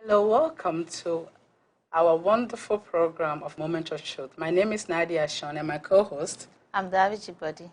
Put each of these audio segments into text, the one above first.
Hello, welcome to our wonderful program of Moment of Truth. My name is Nadia Sean and my co-host. I'm David Body.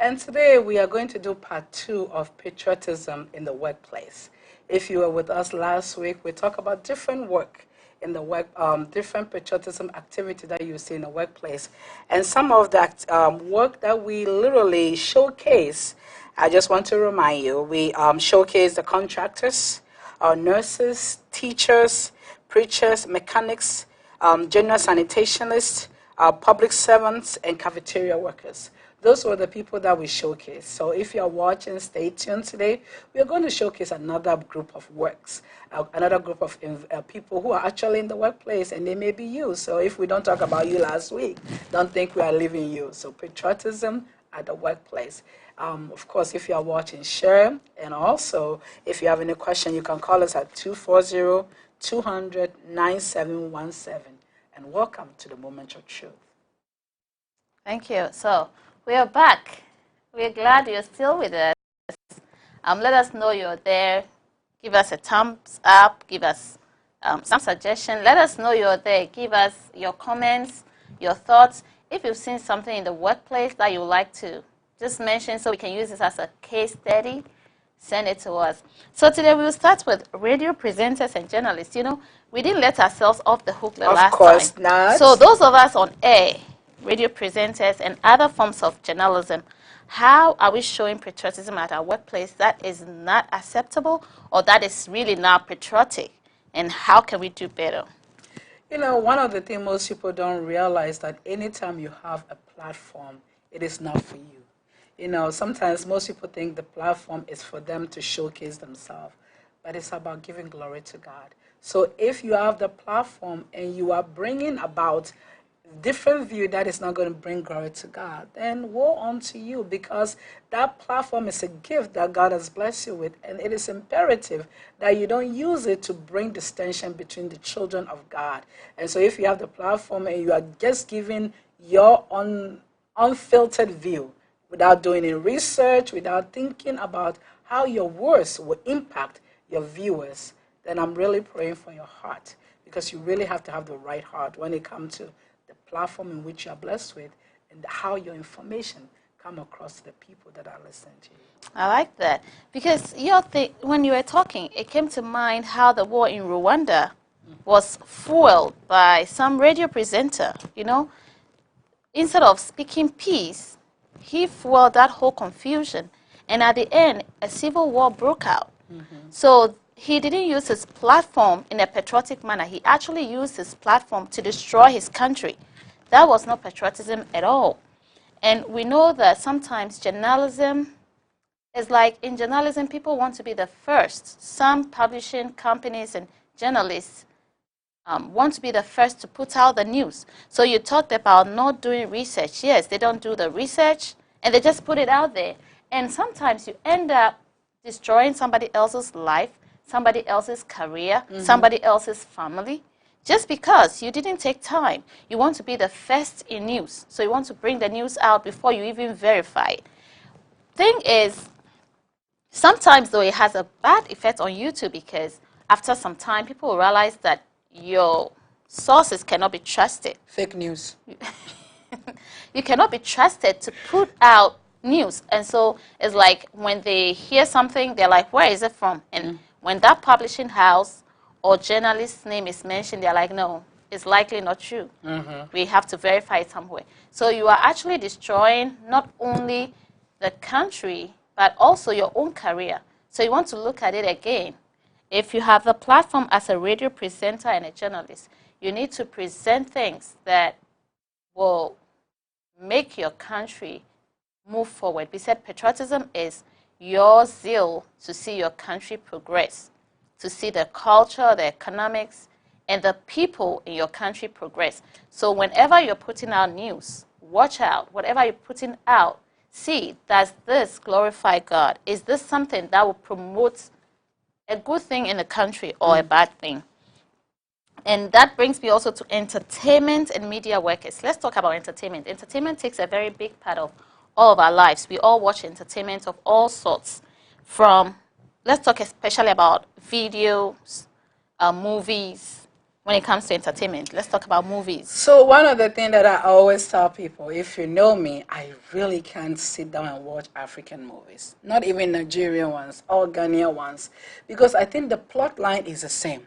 And today we are going to do part 2 of patriotism in the workplace. If you were with us last week, we talked about different work in the work, different patriotism activity that you see in the workplace. And some of that work that we literally showcase, I just want to remind you, we showcase the contractors, our nurses, teachers, preachers, mechanics, general sanitationists, public servants, and cafeteria workers. Those were the people that we showcased. So if you're watching, stay tuned today. We are going to showcase another group of works, another group of people who are actually in the workplace, and they may be you. So if we don't talk about you last week, don't think we are leaving you. So patriotism at the workplace. Of course, if you are watching, share. And also, if you have any question, you can call us at 240-200-9717. And welcome to the Moment of Truth. Thank you. So we are back. We're glad you're still with us. Let us know you're there. Give us a thumbs up. Give us some suggestion. Let us know you're there. Give us your comments, your thoughts. If you've seen something in the workplace that you would like to just mention so we can use this as a case study, send it to us. So today we'll start with radio presenters and journalists. You know, we didn't let ourselves off the hook the last time. Of course not. So those of us on air, radio presenters, and other forms of journalism, how are we showing patriotism at our workplace that is not acceptable or that is really not patriotic? And how can we do better? You know, one of the things most people don't realize that anytime you have a platform, it is not for you. You know, sometimes most people think the platform is for them to showcase themselves, but it's about giving glory to God. So if you have the platform and you are bringing about different view that is not going to bring glory to God, then woe unto you, because that platform is a gift that God has blessed you with, and it is imperative that you don't use it to bring distinction between the children of God. And so if you have the platform and you are just giving your unfiltered view without doing any research, without thinking about how your words will impact your viewers, then I'm really praying for your heart, because you really have to have the right heart when it comes to the platform in which you are blessed with and how your information come across to the people that are listening to you. I like that, because when you were talking, it came to mind how the war in Rwanda was fueled by some radio presenter. You know, instead of speaking peace, he fueled that whole confusion, and at the end, a civil war broke out. So he didn't use his platform in a patriotic manner. He actually used his platform to destroy his country. That was not patriotism at all. And we know that sometimes journalism is like, in journalism, people want to be the first. Some publishing companies and journalists want to be the first to put out the news. So you talked about not doing research. Yes, they don't do the research, and they just put it out there. And sometimes you end up destroying somebody else's life, somebody else's career, somebody else's family, just because you didn't take time. You want to be the first in news, so you want to bring the news out before you even verify it. Thing is, sometimes though it has a bad effect on you too, because after some time, people will realize that your sources cannot be trusted. Fake news. You cannot be trusted to put out news. And so it's like when they hear something, they're like, where is it from? And when that publishing house or journalist's name is mentioned, they're like, no, it's likely not true. We have to verify it somewhere. So you are actually destroying not only the country, but also your own career. So you want to look at it again. If you have the platform as a radio presenter and a journalist, you need to present things that will make your country move forward. We said patriotism is your zeal to see your country progress, to see the culture, the economics, and the people in your country progress. So whenever you're putting out news, watch out. Whatever you're putting out, see, does this glorify God? Is this something that will promote a good thing in the country or a bad thing? And that brings me also to entertainment and media workers. Let's talk about entertainment. Entertainment takes a very big part of all of our lives. We all watch entertainment of all sorts. Let's talk especially about videos, movies when it comes to entertainment? Let's talk about movies. So one of the things that I always tell people, if you know me, I really can't sit down and watch African movies, not even Nigerian ones or Ghanaian ones, because I think the plot line is the same.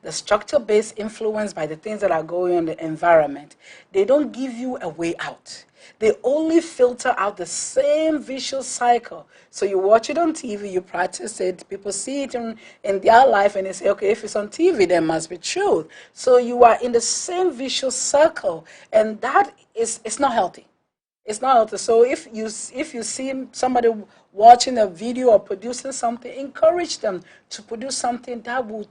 The structure-based influence by the things that are going on in the environment, they don't give you a way out. They only filter out the same visual cycle. So you watch it on TV, you practice it, people see it in their life, and they say, okay, if it's on TV, there must be truth. So you are in the same visual circle, and that is it's not healthy. It's not healthy. So if you see somebody watching a video or producing something, encourage them to produce something that would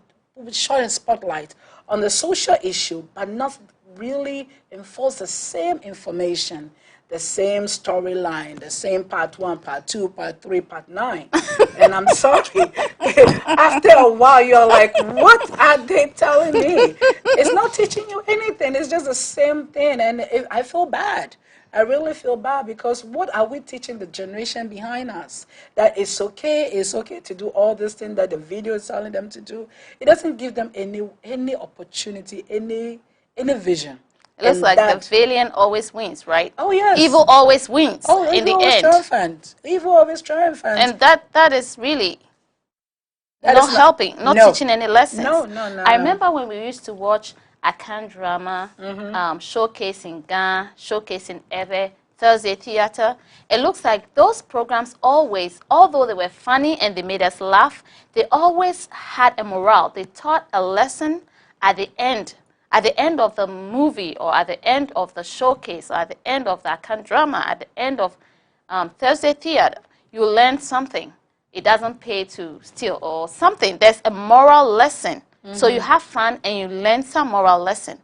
shine a spotlight on the social issue, but not really enforce the same information, the same storyline, the same part 1, part 2, part 3, part 9. And I'm sorry, after a while, you're like, what are they telling me? It's not teaching you anything. It's just the same thing. And I feel bad. I really feel bad, because what are we teaching the generation behind us? That it's okay to do all this thing that the video is telling them to do. It doesn't give them any opportunity, any vision. It looks And like that, the villain always wins, right? oh yes, Evil always wins oh, in evil the always end. triumphant. Evil always triumphant. And that is really That not is helping, not no. teaching any lessons. No. I remember when we used to watch Akan drama, showcasing Ghana, showcasing Ever, Thursday Theatre. It looks like those programs always, although they were funny and they made us laugh, they always had a morale. They taught a lesson at the end. At the end of the movie, or at the end of the showcase, or at the end of the Akan drama, at the end of Thursday Theatre, you learn something. It doesn't pay to steal or something. There's a moral lesson. So you have fun and you learn some moral lesson.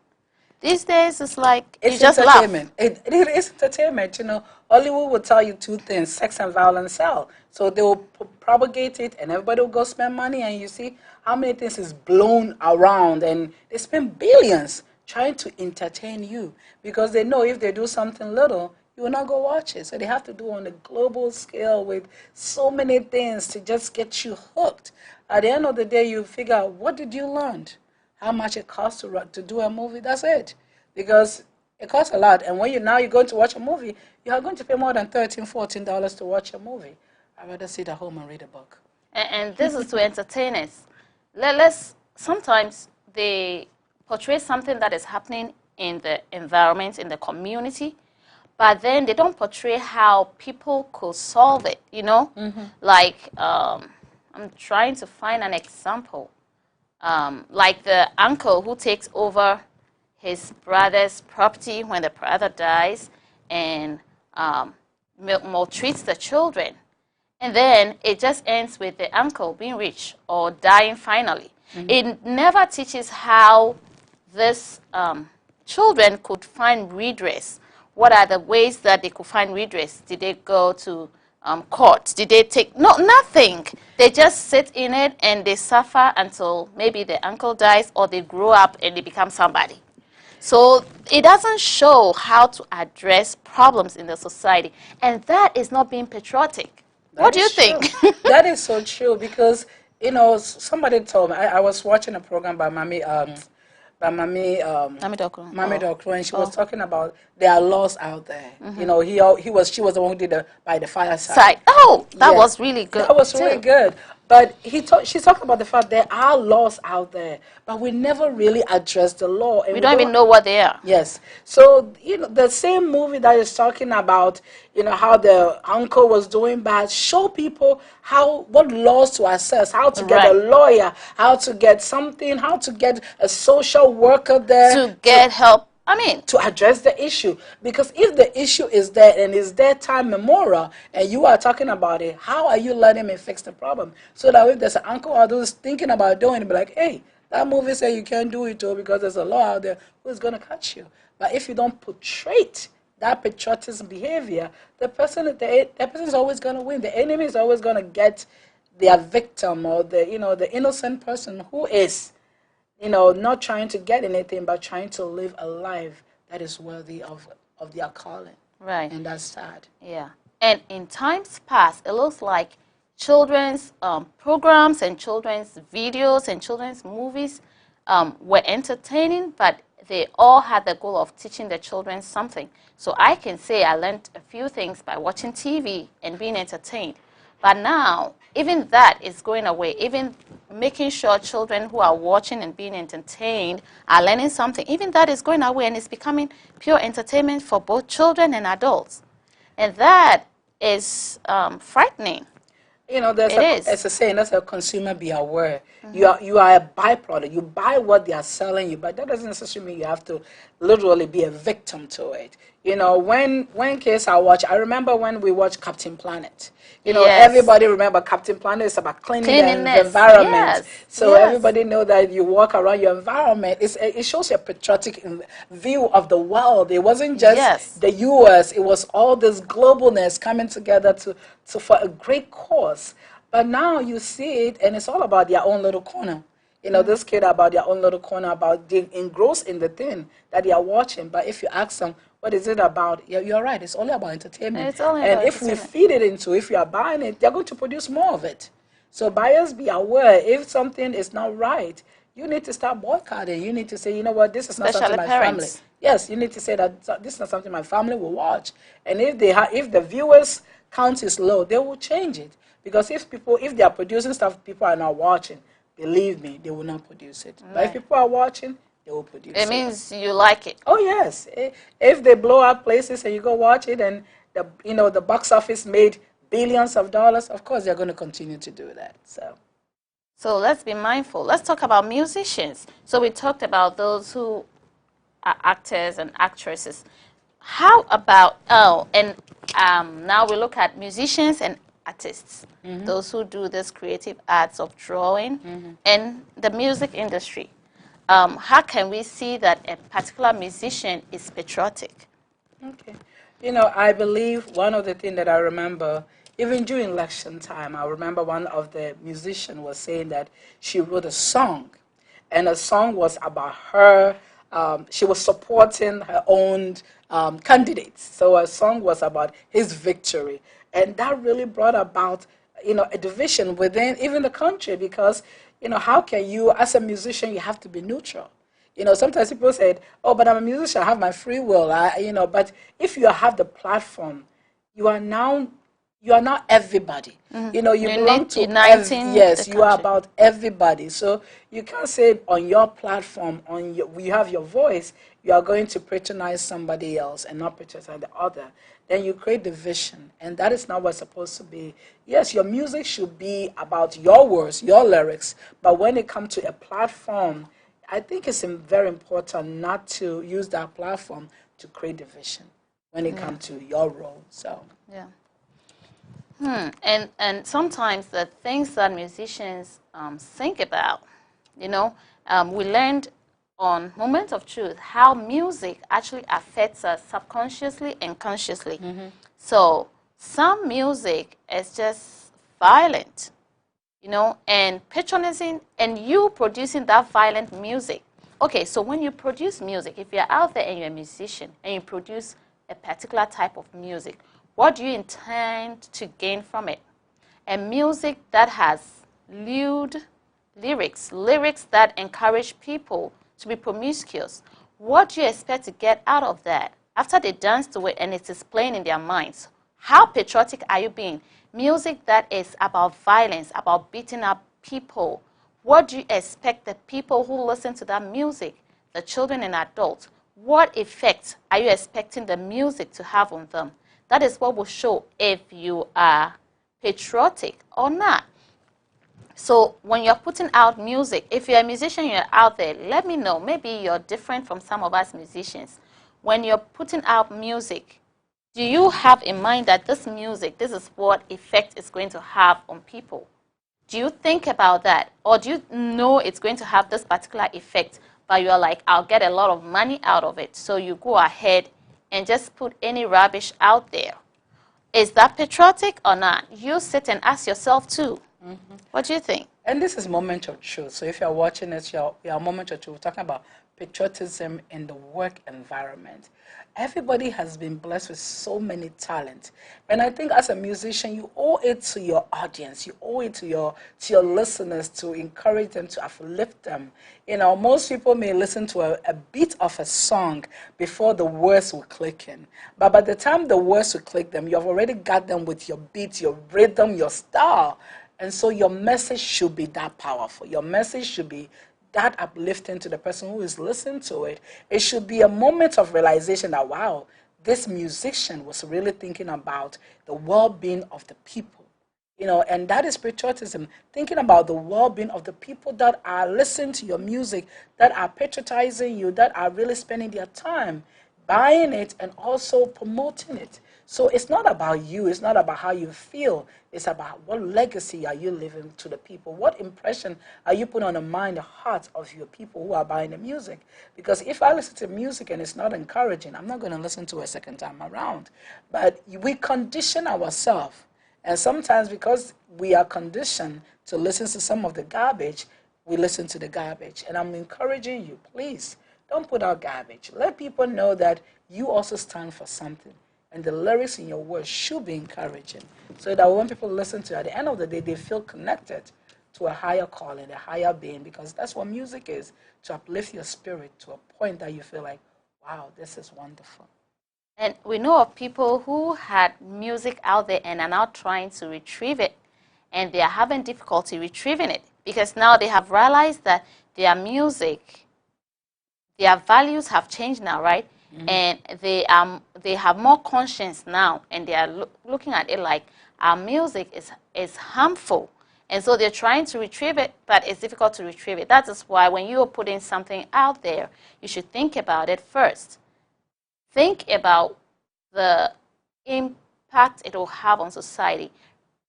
These days, it's like It's you just entertainment. laugh. It is entertainment. You know, Hollywood will tell you two things: sex and violence sell. So they will propagate it, and everybody will go spend money. And you see how many things is blown around, and they spend billions trying to entertain you, because they know if they do something little, you will not go watch it. So they have to do on a global scale with so many things to just get you hooked. At the end of the day, you figure out, what did you learn? How much it costs to do a movie? That's it. Because it costs a lot. And when you're going to watch a movie, you are going to pay more than $13, $14 to watch a movie. I'd rather sit at home and read a book. And this is to entertain us. Let's sometimes they portray something that is happening in the environment, in the community, but then they don't portray how people could solve it, you know? Like, I'm trying to find an example. Like the uncle who takes over his brother's property when the brother dies and maltreats the children. And then it just ends with the uncle being rich or dying finally. It never teaches how these children could find redress. What are the ways that they could find redress? Did they go to court? Did they take... No, nothing. They just sit in it and they suffer until maybe the uncle dies, or they grow up and they become somebody. So it doesn't show how to address problems in the society. And that is not being patriotic. What do you think? That is so true, because, you know, somebody told me, I was watching a program by Mami Dokro, and she was talking about there are laws out there. You know, she was the one who did by the fireside. Oh, that was really good. That was really good. But she talked about the fact there are laws out there, but we never really address the law. And we don't even know what they are. Yes. So, you know, the same movie that is talking about, you know, how the uncle was doing bad, show people what laws to assess, how to get a lawyer, how to get something, how to get a social worker there. To get help. To address the issue. Because if the issue is there and is there time memorial and you are talking about it, how are you letting me fix the problem? So that if there's an uncle or those thinking about doing it, be like, hey, that movie said you can't do it because there's a law out there, who's going to catch you? But if you don't portray that patriotism behavior, the person is always going to win. The enemy is always going to get their victim, or the innocent person who is, not trying to get anything, but trying to live a life that is worthy of their calling. Right. And that's sad. Yeah. And in times past, it looks like children's programs and children's videos and children's movies were entertaining, but they all had the goal of teaching the children something. So I can say I learned a few things by watching TV and being entertained. But now, even that is going away. Even making sure children who are watching and being entertained are learning something, even that is going away, and it's becoming pure entertainment for both children and adults. And that is frightening. You know, it's a saying, that's a consumer be aware. Mm-hmm. You are a byproduct. You buy what they are selling you, but that doesn't necessarily mean you have to literally be a victim to it. You know, when kids I remember when we watched Captain Planet. You know, yes. Everybody remember Captain Planet is about cleaning the environment. Yes. So yes. everybody know that you walk around your environment. It shows a patriotic view of the world. It wasn't just yes. the U.S. It was all this globalness coming together for a great cause. But now you see it, and it's all about their own little corner. You know, this kid about their own little corner, about being engrossed in the thing that they are watching. But if you ask them, what is it about? You're right, it's only about entertainment. It's only and about if we feed it into, if you are buying it, they're going to produce more of it. So buyers, be aware, if something is not right, you need to start boycotting. You need to say, you know what, this is not something my family. Yes, you need to say that this is not something my family will watch. And if the viewers count is low, they will change it. Because if they are producing stuff people are not watching, believe me, they will not produce it. Right. But if people are watching, they will produce it. It means you like it. Oh yes. If they blow out places and you go watch it, and the box office made billions of dollars, of course they're going to continue to do that. So let's be mindful. Let's talk about musicians. So we talked about those who are actors and actresses. How about now we look at musicians and artists, mm-hmm. those who do this creative arts of drawing, mm-hmm. and the music industry. How can we see that a particular musician is patriotic? Okay. I believe one of the things that I remember, even during election time, I remember one of the musicians was saying that she wrote a song, and the song was about her. She was supporting her own candidates. So her song was about his victory. And that really brought about, a division within even the country, because, how can you, as a musician, you have to be neutral. Sometimes people say, oh, but I'm a musician, I have my free will. But if you have the platform, you are not everybody. Mm-hmm. You belong to yes, you are about everybody. So you can't say on your platform, you have your voice, you are going to patronize somebody else and not patronize the other. Then you create division, and that is not what's supposed to be. Yes, your music should be about your words, your lyrics, but when it comes to a platform, I think it's very important not to use that platform to create division when it comes to your role. So yeah. And sometimes the things that musicians think about, we learned on Moment of Truth how music actually affects us subconsciously and consciously. Mm-hmm. So some music is just violent, and patronizing, and you producing that violent music. Okay, so when you produce music, if you're out there and you're a musician and you produce a particular type of music, what do you intend to gain from it? A music that has lewd lyrics that encourage people to be promiscuous. What do you expect to get out of that? After they dance to it and it is playing in their minds, how patriotic are you being? Music that is about violence, about beating up people. What do you expect the people who listen to that music, the children and adults, what effect are you expecting the music to have on them? That is what will show if you are patriotic or not. So when you're putting out music, if you're a musician, you're out there, let me know. Maybe you're different from some of us musicians. When you're putting out music, do you have in mind that this music, this is what effect it's going to have on people? Do you think about that? Or do you know it's going to have this particular effect, but you're like, I'll get a lot of money out of it. So you go ahead and just put any rubbish out there. Is that patriotic or not? You sit and ask yourself too. Mm-hmm. What do you think? And this is Moment of Truth. So if you're watching this, you're Moment of Truth. We're talking about patriotism in the work environment. Everybody has been blessed with so many talents. And I think as a musician, you owe it to your audience. You owe it to your listeners to encourage them, to uplift them. You know, most people may listen to a beat of a song before the words will click in. But by the time the words will click them, you have already got them with your beat, your rhythm, your style. And so your message should be that powerful. Your message should be that uplifting to the person who is listening to it. It should be a moment of realization that, wow, this musician was really thinking about the well-being of the people. You know, and that is patriotism, thinking about the well-being of the people that are listening to your music, that are patronizing you, that are really spending their time buying it and also promoting it. So it's not about you. It's not about how you feel. It's about what legacy are you leaving to the people? What impression are you putting on the mind, the heart of your people who are buying the music? Because if I listen to music and it's not encouraging, I'm not going to listen to it a second time around. But we condition ourselves. And sometimes because we are conditioned to listen to some of the garbage, we listen to the garbage. And I'm encouraging you, please, don't put out garbage. Let people know that you also stand for something. And the lyrics in your words should be encouraging, so that when people listen to it, at the end of the day, they feel connected to a higher calling, a higher being, because that's what music is, to uplift your spirit to a point that you feel like, wow, this is wonderful. And we know of people who had music out there and are now trying to retrieve it, and they are having difficulty retrieving it because now they have realized that their music, their values have changed now, right? Mm-hmm. And they have more conscience now, and they are looking at it like our music is harmful, and so they're trying to retrieve it, but it's difficult to retrieve it. That is why when you are putting something out there, you should think about it first. Think about the impact it will have on society.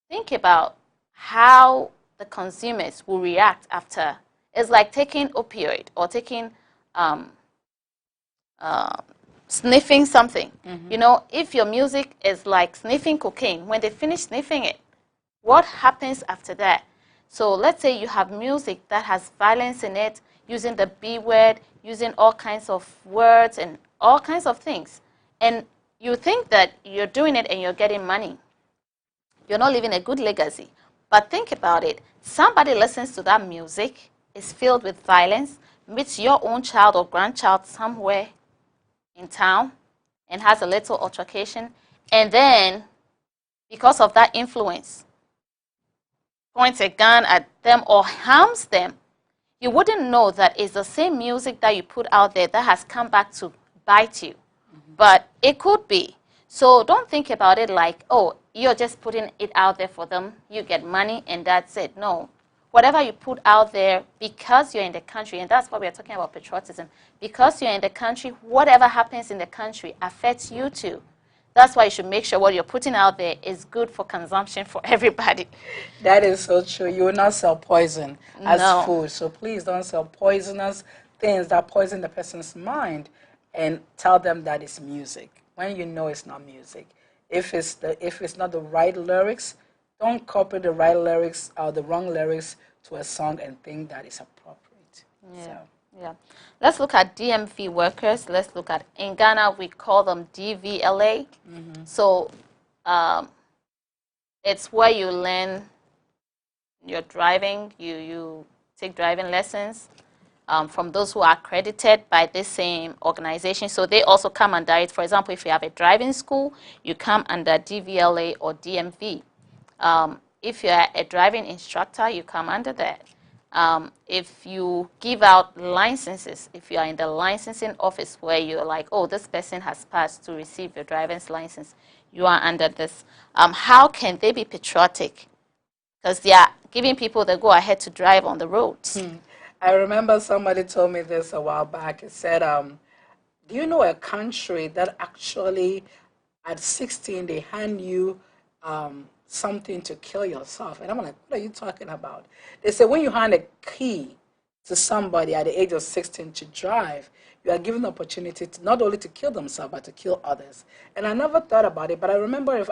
Think about how the consumers will react after. It's like taking opioid or taking sniffing something. Mm-hmm. You know, if your music is like sniffing cocaine, when they finish sniffing it, what happens after that? So let's say you have music that has violence in it, using the B word, using all kinds of words and all kinds of things. And you think that you're doing it and you're getting money. You're not leaving a good legacy. But think about it. Somebody listens to that music, is filled with violence, meets your own child or grandchild somewhere in town and has a little altercation, and then because of that influence points a gun at them or harms them, you wouldn't know that it's the same music that you put out there that has come back to bite you. Mm-hmm. But it could be. So don't think about it like, oh, you're just putting it out there for them, you get money and that's it. No. Whatever you put out there, because you're in the country, and that's what we're talking about patriotism, because you're in the country, whatever happens in the country affects you too. That's why you should make sure what you're putting out there is good for consumption for everybody. That is so true. You will not sell poison as food. So please don't sell poisonous things that poison the person's mind and tell them that it's music when you know it's not music. If it's not the right lyrics, don't copy the right lyrics or the wrong lyrics to a song and think that is appropriate. Yeah. So. Yeah. Let's look at DMV workers. Let's look at, in Ghana, we call them DVLA. Mm-hmm. So it's where you learn your driving. You take driving lessons from those who are accredited by this same organization. So they also come under it. For example, if you have a driving school, you come under DVLA or DMV. If you're a driving instructor, you come under that. If you give out licenses, if you are in the licensing office where you're like, oh, this person has passed to receive your driver's license, you are under this. How can they be patriotic? Because they are giving people the go-ahead to drive on the roads. I remember somebody told me this a while back. It said, do you know a country that actually at 16 they hand you something to kill yourself? And I'm like, what are you talking about? They say when you hand a key to somebody at the age of 16 to drive, you are given the opportunity to not only to kill themselves, but to kill others. And I never thought about it, but I remember, it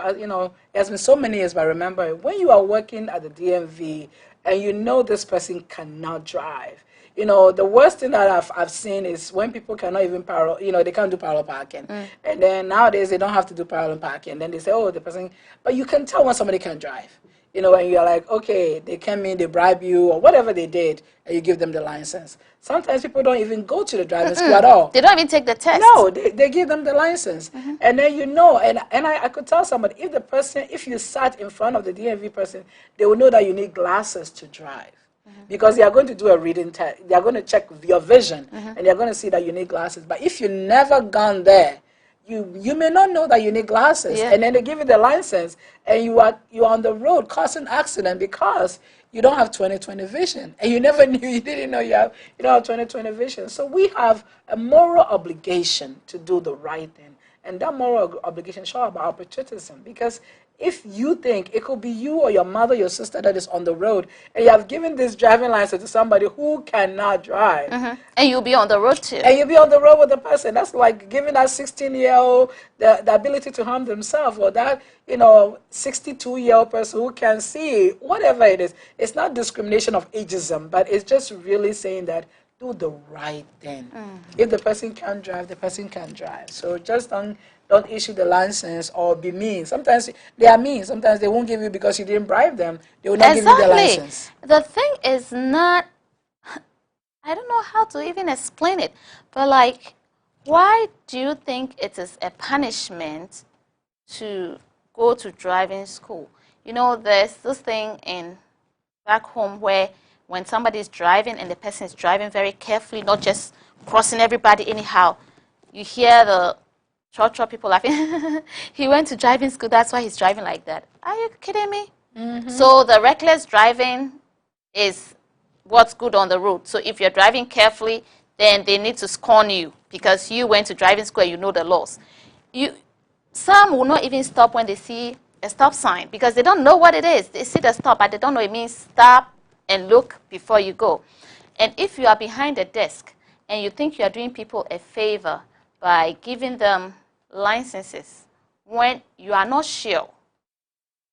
has been so many years, but I remember when you are working at the DMV and you know this person cannot drive. You know, the worst thing that I've seen is when people cannot even parallel, you know, they can't do parallel parking. And then nowadays they don't have to do parallel parking. And then they say, oh, the person, but you can tell when somebody can drive. You know, and you're like, okay, they came in, they bribe you, or whatever they did, and you give them the license. Sometimes people don't even go to the driving school at all. They don't even take the test. No, they give them the license. And then you know, and I could tell somebody, if the person, if you sat in front of the DMV person, they will know that you need glasses to drive. Because they are going to do a reading test. They are going to check your vision, and they are going to see that you need glasses. But if you've never gone there, you may not know that you need glasses, and then they give you the license, and you're on the road causing accident because you don't have 20/20 vision, and you never knew, you didn't know you don't have 20/20 vision. So we have a moral obligation to do the right thing, and that moral obligation shows about our patriotism, because if you think it could be you or your mother, your sister that is on the road, and you have given this driving license to somebody who cannot drive, and you'll be on the road too. And you'll be on the road with the person. That's like giving that 16-year-old the ability to harm themselves, or that 62-year-old person who can see, whatever it is. It's not discrimination of ageism, but it's just really saying that do the right thing. If the person can drive, the person can drive. So just don't issue the license or be mean. Sometimes they are mean. Sometimes they won't give you because you didn't bribe them. They will not give you the license. The thing is not, I don't know how to even explain it, but like, why do you think it is a punishment to go to driving school? You know, there's this thing back home where when somebody is driving and the person is driving very carefully, not just crossing everybody anyhow, you hear the church people laughing. He went to driving school, that's why he's driving like that. Are you kidding me? So the reckless driving is what's good on the road. So if you're driving carefully, then they need to scorn you because you went to driving school and you know the laws. Some will not even stop when they see a stop sign because they don't know what it is. They see the stop, but they don't know it means stop and look before you go. And if you are behind a desk and you think you are doing people a favor by giving them licenses when you are not sure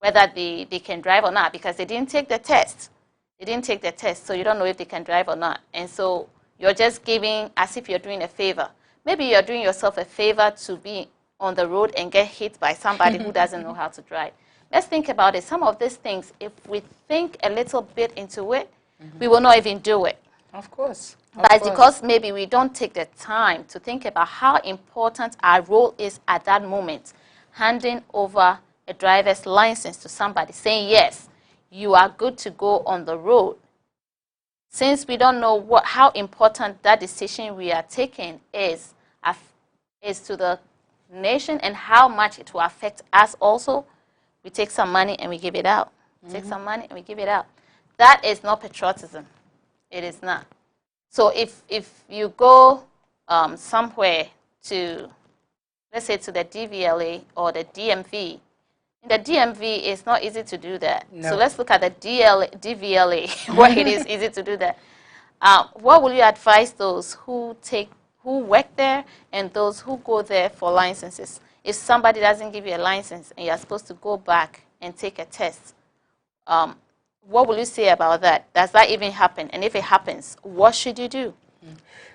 whether they can drive or not because they didn't take the test. They didn't take the test, so you don't know if they can drive or not. And so you're just giving as if you're doing a favor. Maybe you're doing yourself a favor to be on the road and get hit by somebody who doesn't know how to drive. Let's think about it. Some of these things, if we think a little bit into it, we will not even do it. Of course. But it's because maybe we don't take the time to think about how important our role is at that moment, handing over a driver's license to somebody, saying, yes, you are good to go on the road. Since we don't know how important that decision we are taking is to the nation and how much it will affect us also, we take some money and we give it out. Take some money and we give it out. That is not patriotism. It is not. So if you go somewhere to, let's say to the DVLA or the DMV, in the DMV it's not easy to do that. No. So let's look at the DVLA where it is easy to do that. What will you advise those who work there and those who go there for licenses? If somebody doesn't give you a license and you're supposed to go back and take a test, what will you say about that? Does that even happen? And if it happens, what should you do?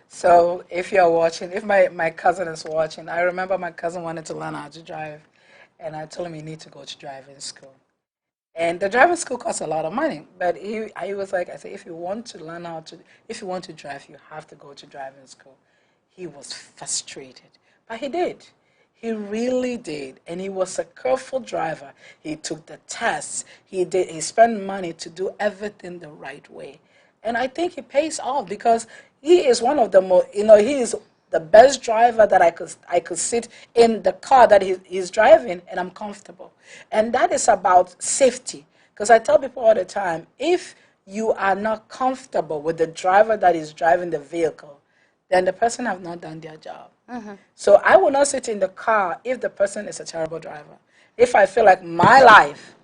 So if you're watching, if my cousin is watching, I remember my cousin wanted to learn how to drive, and I told him you need to go to driving school. And the driving school costs a lot of money, but I was like, I said, if you want to learn if you want to drive, you have to go to driving school. He was frustrated, but he did. He really did, and he was a careful driver. He took the tests. He spent money to do everything the right way, and I think it pays off because he is one of the most. He is the best driver that I could sit in the car that he's driving, and I'm comfortable. And that is about safety, because I tell people all the time, if you are not comfortable with the driver that is driving the vehicle, then the person have not done their job. So I will not sit in the car if the person is a terrible driver. If I feel like my life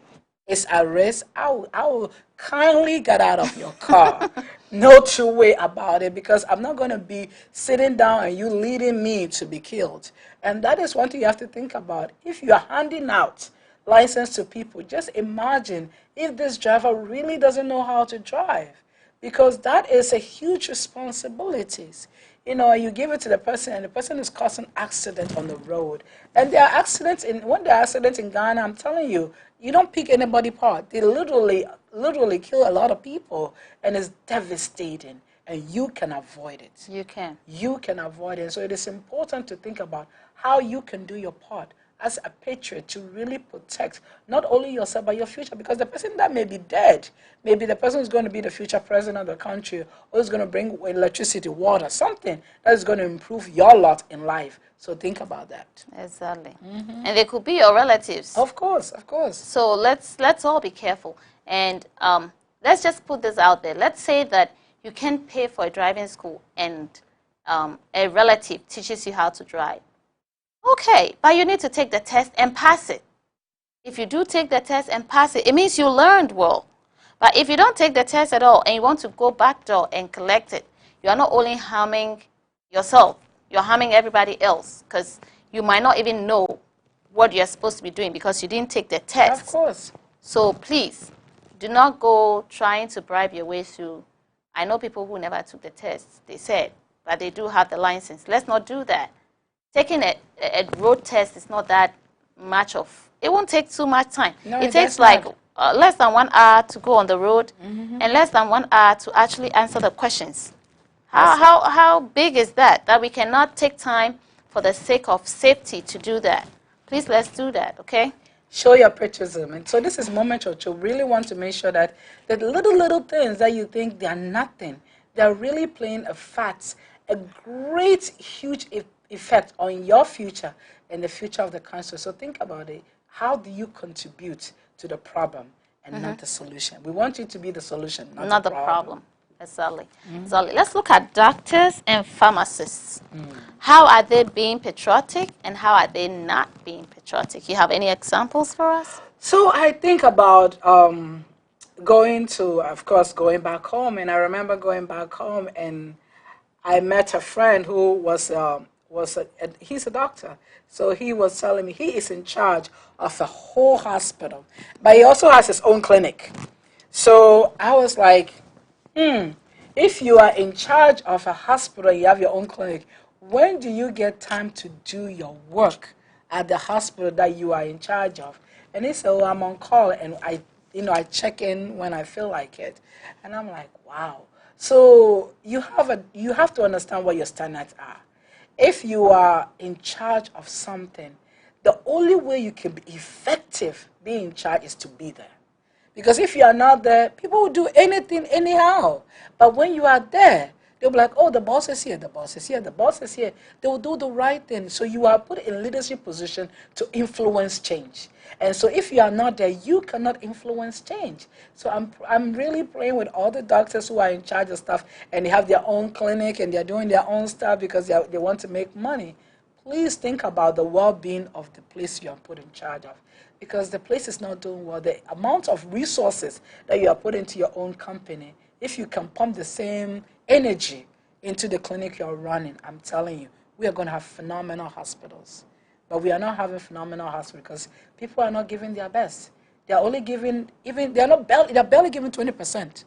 is at risk, I will kindly get out of your car. No two way about it, because I'm not going to be sitting down and you leading me to be killed. And that is one thing you have to think about. If you are handing out license to people. Just imagine if this driver really doesn't know how to drive, because that is a huge responsibility. You know, you give it to the person, and the person is causing accident on the road. And there are accidents when there are accidents in Ghana, I'm telling you, you don't pick anybody apart. They literally kill a lot of people, and it's devastating. And you can avoid it. You can. You can avoid it. So it is important to think about how you can do your part as a patriot to really protect not only yourself but your future, because the person that may be dead, maybe the person who's going to be the future president of the country, or is going to bring electricity, water, something that is going to improve your lot in life. So think about that. Exactly. And they could be your relatives. Of course, of course. So let's all be careful. And let's just put this out there. Let's say that you can pay for a driving school and a relative teaches you how to drive. Okay, but you need to take the test and pass it. If you do take the test and pass it, it means you learned well. But if you don't take the test at all and you want to go backdoor and collect it, you are not only harming yourself, you're harming everybody else, because you might not even know what you're supposed to be doing because you didn't take the test. Of course. So please, do not go trying to bribe your way through. I know people who never took the test, they said, but they do have the license. Let's not do that. Taking a road test is not that much of, it won't take too much time. No, it takes like less than 1 hour to go on the road and less than 1 hour to actually answer the questions. How big is that we cannot take time for the sake of safety to do that? Please, let's do that, okay? Show your patriotism. And so this is Moment Church. Really want to make sure that the little things that you think they are nothing, they're really playing a great, huge effect on your future and the future of the country. So think about it. How do you contribute to the problem and not the solution? We want you to be the solution, not the problem. Exactly. So let's look at doctors and pharmacists. How are they being patriotic and how are they not being patriotic? You have any examples for us? So I think about going back home, and I remember going back home and I met a friend who he's a doctor. So he was telling me he is in charge of a whole hospital, but he also has his own clinic. So I was like, if you are in charge of a hospital, you have your own clinic, when do you get time to do your work at the hospital that you are in charge of? And he said, I'm on call and I check in when I feel like it. And I'm like, wow. So you have to understand what your standards are. If you are in charge of something, the only way you can be effective being in charge is to be there. Because if you are not there, people will do anything anyhow. But when you are there, they'll be like, oh, the boss is here, the boss is here, the boss is here. They will do the right thing. So you are put in leadership position to influence change. And so if you are not there, you cannot influence change. So I'm really praying with all the doctors who are in charge of stuff and they have their own clinic and they're doing their own stuff because they want to make money. Please think about the well-being of the place you are put in charge of. Because the place is not doing well. The amount of resources that you are put into your own company, if you can pump the same energy into the clinic you're running, I'm telling you, we are going to have phenomenal hospitals. But we are not having phenomenal hospitals because people are not giving their best. They are only giving, they're barely giving 20%.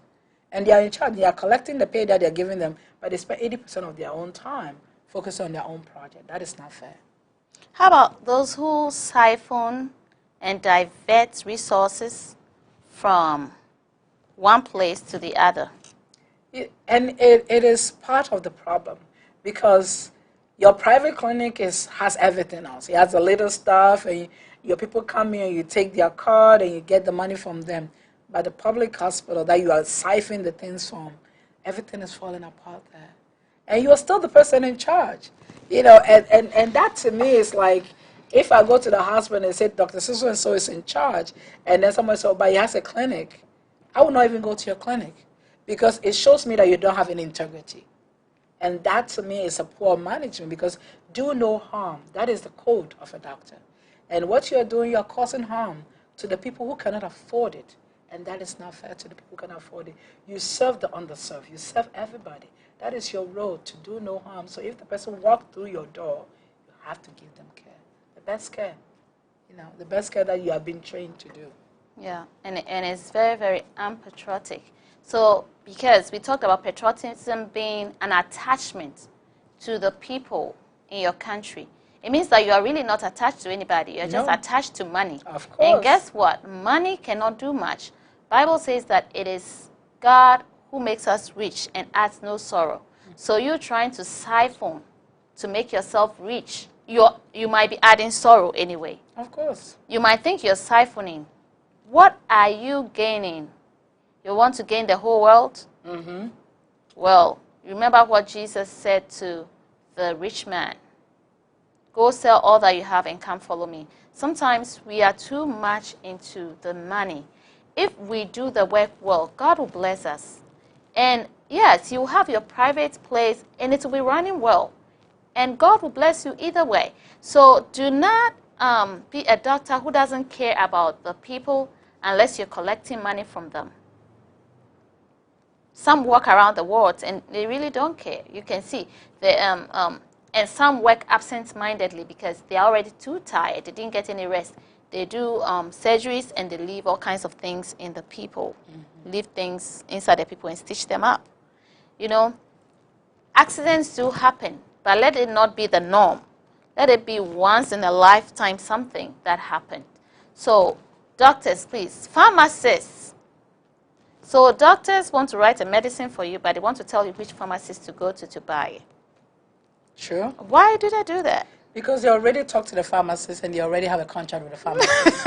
And they are in charge. They are collecting the pay that they're giving them, but they spend 80% of their own time focusing on their own project. That is not fair. How about those who siphon and divert resources from one place to the other? It is part of the problem because your private clinic has everything else. It has the little stuff, and your people come in and you take their card and you get the money from them. But the public hospital that you are siphoning the things from, everything is falling apart there. And you are still the person in charge. And that to me is like, if I go to the hospital and say, Dr. So-and-so is in charge, and then someone says, but he has a clinic, I will not even go to your clinic because it shows me that you don't have any integrity. And that to me is a poor management because do no harm. That is the code of a doctor. And what you're doing, you're causing harm to the people who cannot afford it. And that is not fair to the people who cannot afford it. You serve the underserved. You serve everybody. That is your role, to do no harm. So if the person walks through your door, you have to give them care. The best care. the best care that you have been trained to do. Yeah, and it's very, very unpatriotic. So, because we talked about patriotism being an attachment to the people in your country, it means that you are really not attached to anybody. You're just No. attached to money. Of course. And guess what? Money cannot do much. Bible says that it is God who makes us rich and adds no sorrow. So you're trying to siphon to make yourself rich. You might be adding sorrow anyway. Of course. You might think you're siphoning. What are you gaining? You want to gain the whole world? Mm-hmm. Well, remember what Jesus said to the rich man. Go sell all that you have and come follow me. Sometimes we are too much into the money. If we do the work well, God will bless us. And yes, you have your private place and it will be running well. And God will bless you either way. So do not be a doctor who doesn't care about the people unless you're collecting money from them. Some walk around the world and they really don't care. You can see and some work absent-mindedly because they're already too tired. They didn't get any rest. They do surgeries and they leave all kinds of things in the people, leave things inside the people and stitch them up. Accidents do happen, but let it not be the norm. Let it be once in a lifetime something that happened. So, doctors, please, pharmacists. So, doctors want to write a medicine for you, but they want to tell you which pharmacist to go to buy it. Sure. Why do they do that? Because they already talked to the pharmacist and they already have a contract with the pharmacist.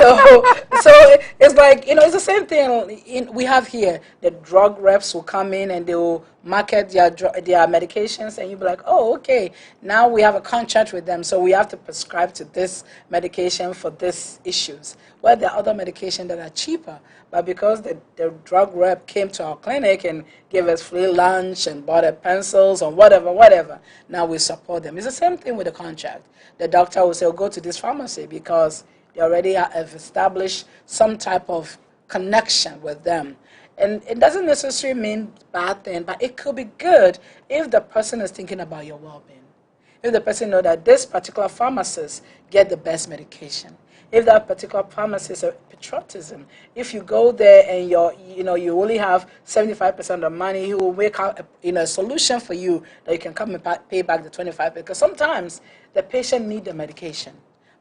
so it's like, it's the same thing we have here. The drug reps will come in and they will market their medications and you'll be like, oh, okay, now we have a contract with them, so we have to prescribe to this medication for these issues. Well, there are other medications that are cheaper, but because the drug rep came to our clinic and gave us free lunch and bought us pencils or whatever, now we support them. It's the same thing with the contract. The doctor will say, oh, go to this pharmacy because they already have established some type of connection with them. And it doesn't necessarily mean bad thing, but it could be good if the person is thinking about your well-being. If the person knows that this particular pharmacist get the best medication. If that particular pharmacist is patriotism, if you go there and you only have 75% of the money, he will make out a solution for you that you can come and pay back the 25%. Because sometimes the patient need the medication,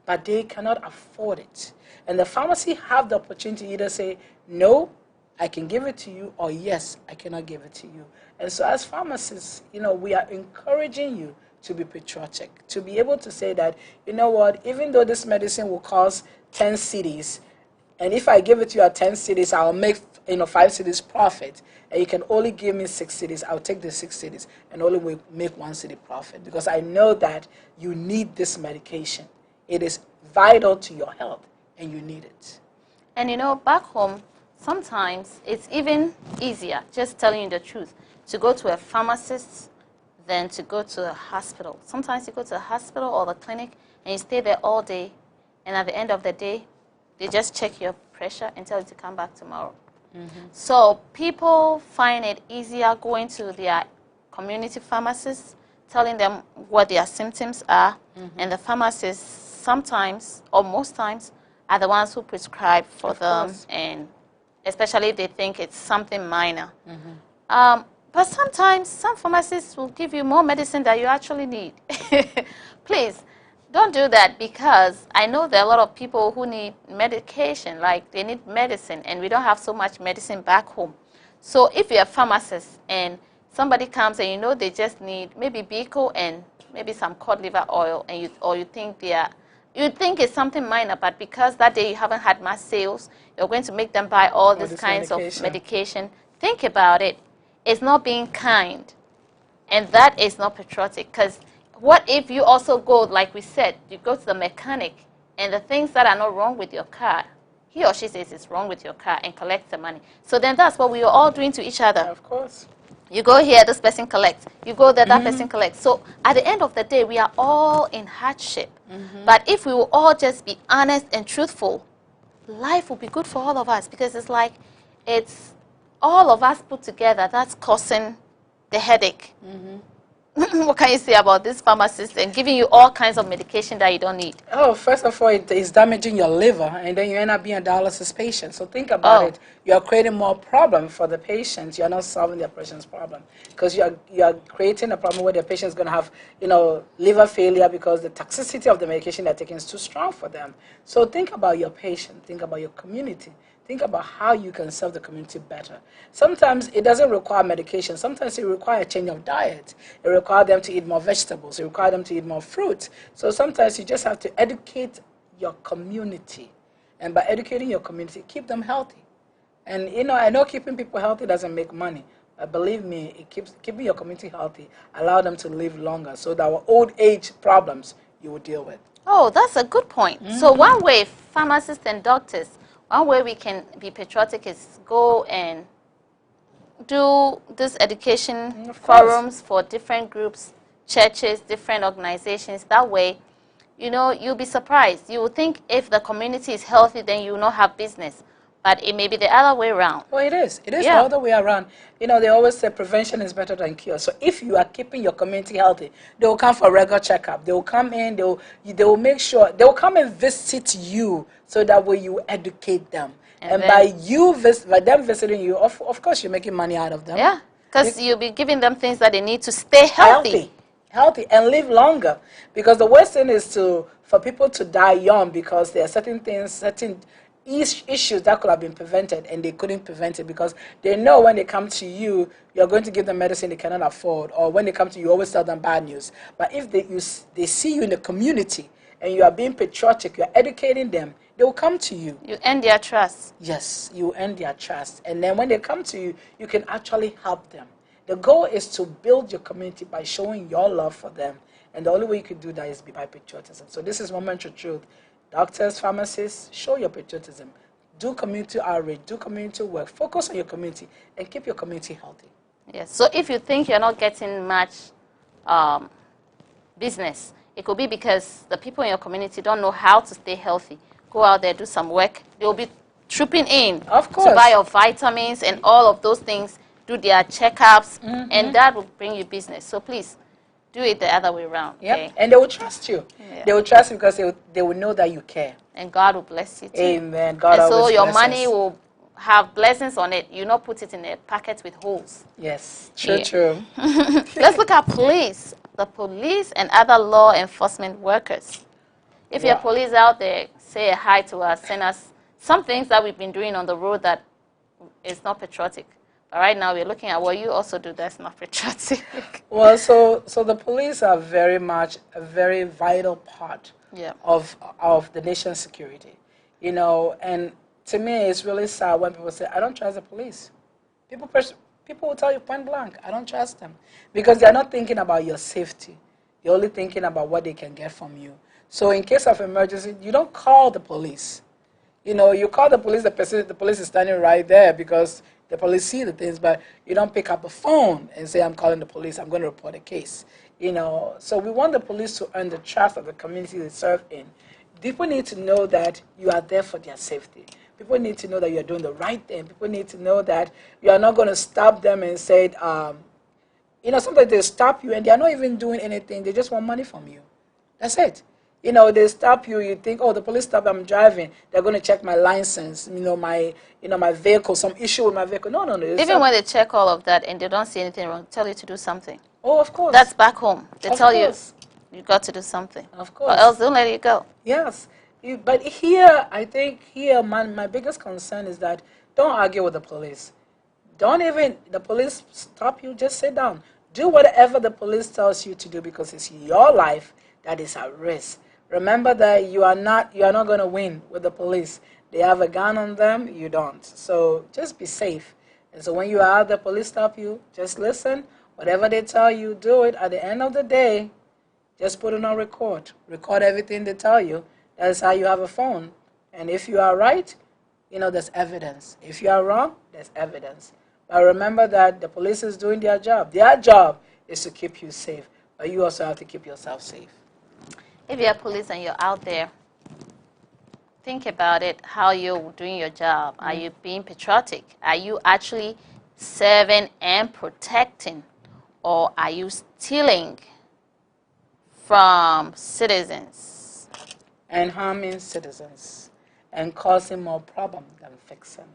but they cannot afford it. And the pharmacy have the opportunity to either say, no, I can give it to you, or yes, I cannot give it to you. And so as pharmacists, we are encouraging you to be patriotic, to be able to say that, you know what, even though this medicine will cost 10 cedis, and if I give it to you at 10 cedis, I'll make 5 cedis profit, and you can only give me 6 cedis, I'll take the 6 cedis and only make 1 cedi profit, because I know that you need this medication. It is vital to your health, and you need it. And back home, sometimes it's even easier, just telling you the truth, to go to a pharmacist than to go to a hospital. Sometimes you go to a hospital or the clinic and you stay there all day, and at the end of the day, they just check your pressure and tell you to come back tomorrow. Mm-hmm. So people find it easier going to their community pharmacists, telling them what their symptoms are, and the pharmacists sometimes, or most times, are the ones who prescribe for them, and especially if they think it's something minor. But sometimes some pharmacists will give you more medicine than you actually need. Please, don't do that, because I know there are a lot of people who need medication, like they need medicine, and we don't have so much medicine back home. So if you're a pharmacist and somebody comes and they just need maybe Bico and maybe some cod liver oil, and you think it's something minor, but because that day you haven't had much sales, you're going to make them buy all these kinds of medication. Think about it. It's not being kind, and that is not patriotic, because what if you also go, like we said, you go to the mechanic, and the things that are not wrong with your car, he or she says it's wrong with your car and collects the money. So then that's what we are all doing to each other. Of course. You go here, this person collects. You go there, that person collects. So at the end of the day, we are all in hardship. But if we will all just be honest and truthful, life will be good for all of us, because it's all of us put together that's causing the headache. what can you say about this pharmacist and giving you all kinds of medication that you don't need? Oh, first of all, it is damaging your liver, and then you end up being a dialysis patient. So think about Oh, it. You're creating more problem for the patients. You're not solving the patient's problem because you're creating a problem where the patient's going to have, liver failure because the toxicity of the medication they're taking is too strong for them. So think about your patient. Think about your community. Think about how you can serve the community better. Sometimes it doesn't require medication. Sometimes it requires a change of diet. It requires them to eat more vegetables. It requires them to eat more fruit. So sometimes you just have to educate your community. And by educating your community, keep them healthy. And, I know keeping people healthy doesn't make money. But believe me, it keeps keeping your community healthy, allow them to live longer so that our old age problems you will deal with. oh, that's a good point. So one way pharmacists and doctors, one way we can be patriotic is go and do this education Of course. forums for different groups, churches, different organizations. That way, you'll be surprised. You will think if the community is healthy, then you will not have business. But it may be the other way around. Well, it is. It is Yeah. all the way around. They always say prevention is better than cure. So if you are keeping your community healthy, they will come for a regular checkup. They will come in. They will make sure. They will come and visit you so that way you educate them. And by them visiting you, of course, you're making money out of them. Yeah, because you'll be giving them things that they need to stay healthy. Healthy and live longer. Because the worst thing is for people to die young because there are certain things, certain issues that could have been prevented and they couldn't prevent it because they know when they come to you, you're going to give them medicine they cannot afford, or when they come to you, you always tell them bad news. But if they see you in the community and you are being patriotic, you're educating them, they will come to you. You earn their trust. Yes, you earn their trust. And then when they come to you, you can actually help them. The goal is to build your community by showing your love for them. And the only way you can do that is by patriotism. So this is Momentary Truth. Doctors, pharmacists, show your patriotism. Do community outreach, do community work. Focus on your community and keep your community healthy. Yes. So if you think you're not getting much business, it could be because the people in your community don't know how to stay healthy. Go out there, do some work. They'll be trooping in Of course. to buy your vitamins and all of those things, do their checkups, and that will bring you business. So please, do it the other way around. Yep. Okay? And they will trust you. Yeah. They will trust you because they will know that you care. And God will bless you too. Amen. God And so always your bless money us. will have blessings on it. You not put it in a packet with holes. Yes, true, Yeah. true. Let's look at police. The police and other law enforcement workers. If you're Wow. police out there, say a hi to us. Send us some things that we've been doing on the road that is not patriotic. But right now we're looking at what you also do that's not patriotic. Well, so the police are very much a very vital part Yeah. of the nation's security. And to me, it's really sad when people say, I don't trust the police. People will tell you point blank, I don't trust them. Because they're not thinking about your safety. They're only thinking about what they can get from you. So in case of emergency, you don't call the police. You call the police, the police is standing right there because the police see the things, but you don't pick up the phone and say, I'm calling the police, I'm going to report a case. So we want the police to earn the trust of the community they serve in. People need to know that you are there for their safety. People need to know that you are doing the right thing. People need to know that you are not going to stop them and say, sometimes they stop you and they are not even doing anything. They just want money from you. That's it. They stop you. You think, oh, the police stop. I'm driving. They're going to check my license. My vehicle. Some issue with my vehicle. No. Even when they check all of that and they don't see anything wrong, tell you to do something. Oh, of course. That's back home. They Of tell course. you got to do something. Of Or course. else they'll let you go. Yes. But here, I think my biggest concern is that don't argue with the police. The police stop you, just sit down. Do whatever the police tells you to do because it's your life that is at risk. Remember that you are not going to win with the police. They have a gun on them, you don't. So just be safe. And so when you are out, the police stop you, just listen. Whatever they tell you, do it. At the end of the day, just put it on record. Record everything they tell you. That's how you have a phone. And if you are right, there's evidence. If you are wrong, there's evidence. But remember that the police is doing their job. Their job is to keep you safe. But you also have to keep yourself safe. If you're police and you're out there, think about it, how you're doing your job. Are you being patriotic? Are you actually serving and protecting? or are you stealing from citizens and harming citizens and causing more problem than fixing?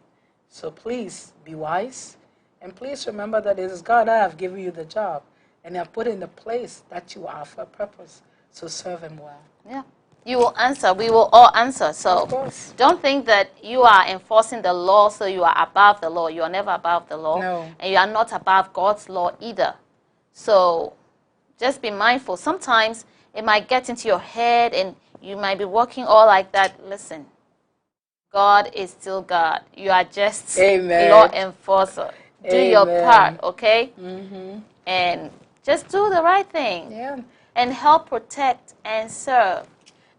So please be wise, and please remember that it is God that have given you the job and have put in the place that you are for a purpose. So serve Him well. Yeah. You will answer. We will all answer. So Of course. don't think that you are enforcing the law, so you are above the law. You are never above the law. No. And you are not above God's law either. So just be mindful. Sometimes it might get into your head and you might be walking all like that. Listen, God is still God. You are just Amen. law enforcer. Do your Amen. part, okay? Mm-hmm. And just do the right thing. Yeah. And help protect and serve.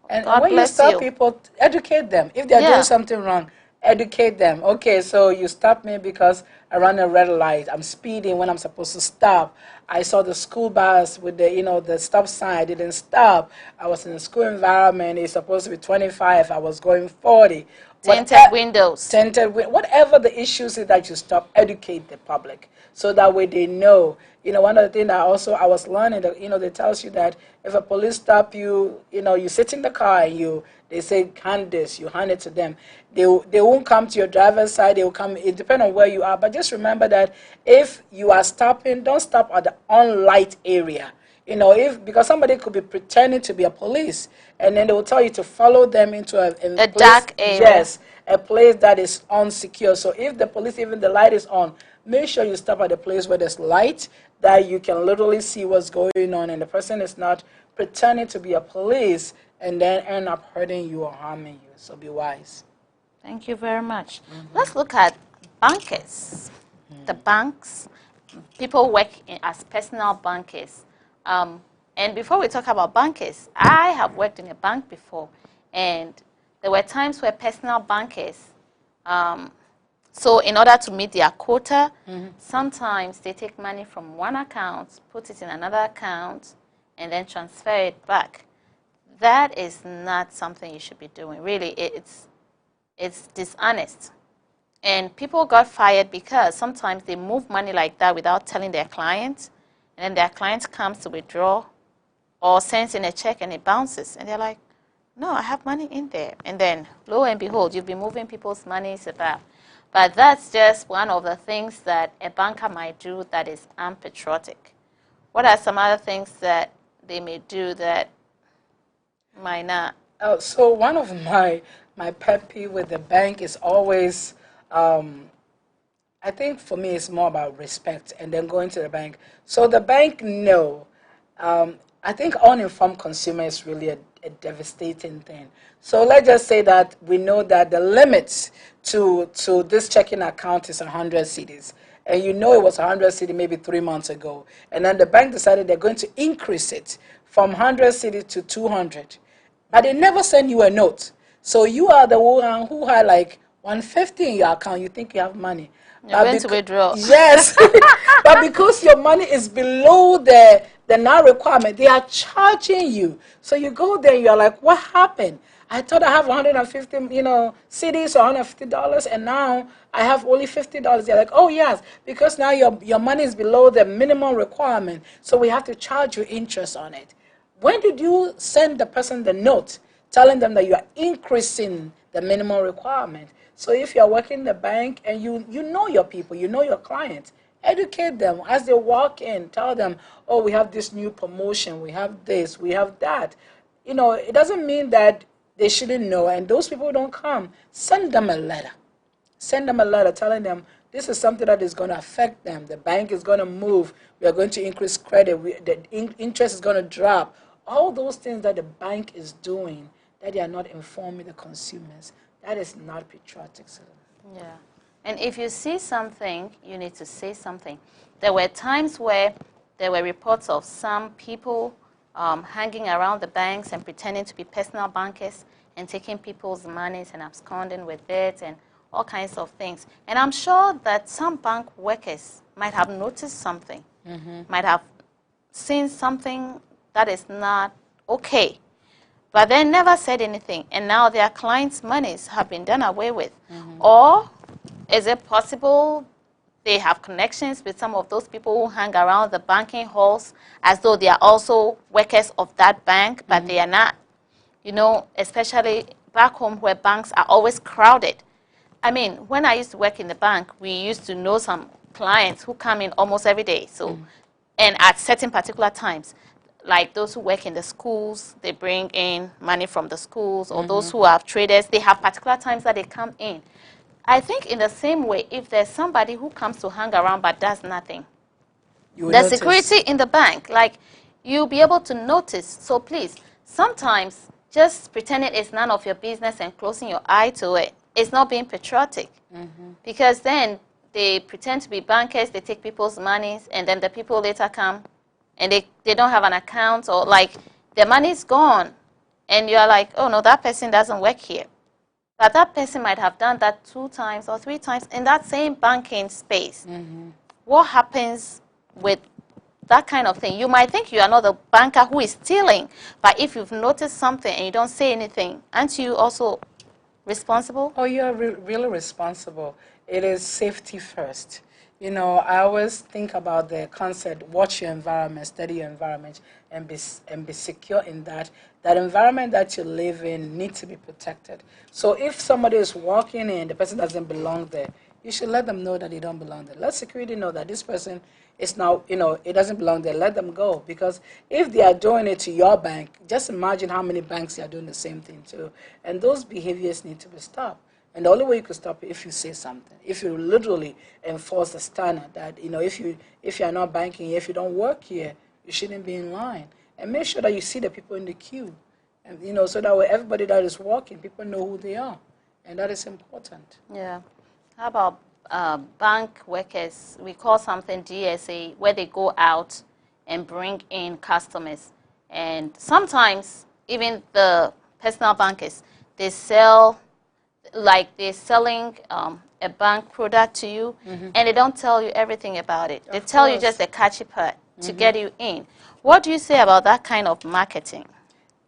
And God when you bless stop you. people, educate them. If they're Yeah. doing something wrong, educate them. Okay, so you stopped me because I ran a red light. I'm speeding when I'm supposed to stop. I saw the school bus with the, the stop sign. I didn't stop. I was in a school environment. It's supposed to be 25. I was going 40. Tinted windows. Whatever the issues is that you stop, educate the public so that way they know. One of the things that also I was learning that, they tells you that if a police stop you, you sit in the car and they say hand this, you hand it to them. They won't come to your driver's side. They will come. It depends on where you are, but just remember that if you are stopping, don't stop at the unlight area. Because somebody could be pretending to be a police, and then they will tell you to follow them into a place, dark area. Yes, a place that is unsecure. So if the police, even the light is on, make sure you stop at a place where there's light, that you can literally see what's going on, and the person is not pretending to be a police and then end up hurting you or harming you. So be wise. Thank you very much. Let's look at bankers. The banks, people work as personal bankers. And before we talk about bankers, I have worked in a bank before, and there were times where personal bankers, so in order to meet their quota, sometimes they take money from one account, put it in another account, and then transfer it back. That is not something you should be doing. Really, it's dishonest. And people got fired because sometimes they move money like that without telling their clients, and then their client comes to withdraw or sends in a check and it bounces. And they're like, no, I have money in there. And then, lo and behold, you've been moving people's monies about. But that's just one of the things that a banker might do that is unpatriotic. What are some other things that they may do that might not? So one of my pet peeve with the bank is always, I think for me it's more about respect and then going to the bank. So the bank, no. I think uninformed consumer is really a devastating thing. So let's just say that we know that the limit to this checking account is 100 cedis. And it was 100 cedis maybe 3 months ago. And then the bank decided they're going to increase it from 100 cedis to 200. But they never send you a note. So you are the one who had like 150 in your account. You think you have money. You're going to withdraw. Yes. But because your money is below the now requirement, they are charging you. So you go there, you're like, what happened? I thought I have 150, cedis or $150, and now I have only $50. They're like, oh yes, because now your money is below the minimum requirement, so we have to charge you interest on it. When did you send the person the note telling them that you are increasing the minimum requirement? So if you're working in the bank and you know your people, you know your clients, educate them as they walk in. Tell them, oh, we have this new promotion, we have this, we have that. It doesn't mean that they shouldn't know, and those people don't come. Send them a letter. Send them a letter telling them this is something that is going to affect them. The bank is going to move. We are going to increase credit. The interest is going to drop. All those things that the bank is doing that they are not informing the consumers, that is not patriotic. Yeah. And if you see something, you need to say something. There were times where there were reports of some people hanging around the banks and pretending to be personal bankers and taking people's monies and absconding with it and all kinds of things. And I'm sure that some bank workers might have noticed something, might have seen something that is not okay, but they never said anything. And now their clients' monies have been done away with. Or is it possible they have connections with some of those people who hang around the banking halls as though they are also workers of that bank, but they are not. You know, especially back home where banks are always crowded. I mean, when I used to work in the bank, we used to know some clients who come in almost every day. So, and at certain particular times, like those who work in the schools, they bring in money from the schools, or those who are traders, they have particular times that they come in. I think in the same way, if there's somebody who comes to hang around but does nothing, the security in the bank, like you'll be able to notice. So please, sometimes just pretending it's none of your business and closing your eye to it is not being patriotic. Because then they pretend to be bankers, they take people's monies, and then the people later come and they don't have an account, or like their money's gone. And you're like, oh no, that person doesn't work here. But that person might have done that 2 times or 3 times in that same banking space. What happens with that kind of thing? You might think you are not the banker who is stealing, but if you've noticed something and you don't say anything, aren't you also responsible? Oh, you're really responsible. It is safety first. You know, I always think about the concept, watch your environment, study your environment, and be secure in that. That environment that you live in needs to be protected. So if somebody is walking in, the person doesn't belong there, you should let them know that they don't belong there. Let security know that this person is now, you know, it doesn't belong there. Let them go. Because if they are doing it to your bank, just imagine how many banks are doing the same thing to. And those behaviors need to be stopped. And the only way you can stop it if you say something, if you literally enforce the standard that, you know, if you are not banking here, if you don't work here, you shouldn't be in line. And make sure that you see the people in the queue, and you know, so that way everybody that is walking, people know who they are, and that is important. Yeah. How about bank workers? We call something DSA, where they go out and bring in customers, and sometimes even the personal bankers, they sell. Like they're selling a bank product to you, and they don't tell you everything about it. They tell you just the catchy part to get you in. What do you say about that kind of marketing?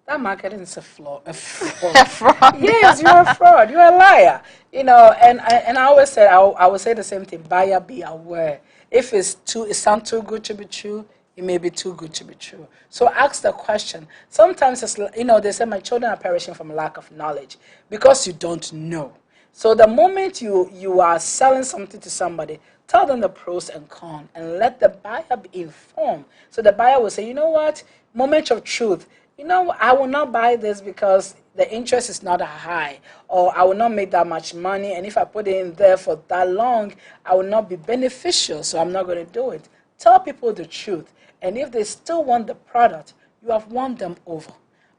That marketing is a fraud. A fraud. Yes, you're a fraud. You're a liar. You know, and I always say, I would say the same thing. Buyer, be aware. If it sounds too good to be true, it may be too good to be true. So ask the question. Sometimes, it's, you know, they say my children are perishing from lack of knowledge because you don't know. So the moment you are selling something to somebody, tell them the pros and cons and let the buyer be informed. So the buyer will say, you know what, moment of truth, you know, I will not buy this because the interest is not high, or I will not make that much money, and if I put it in there for that long, I will not be beneficial, so I'm not going to do it. Tell people the truth. And if they still want the product, you have won them over.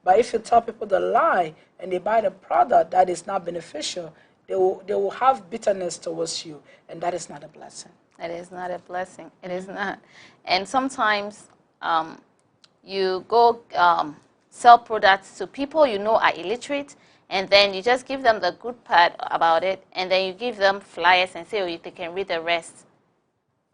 But if you tell people the lie and they buy the product that is not beneficial, they will have bitterness towards you, and that is not a blessing. It is not a blessing. It is not. And sometimes you go sell products to people you know are illiterate, and then you just give them the good part about it, and then you give them flyers and say, oh, they can read the rest,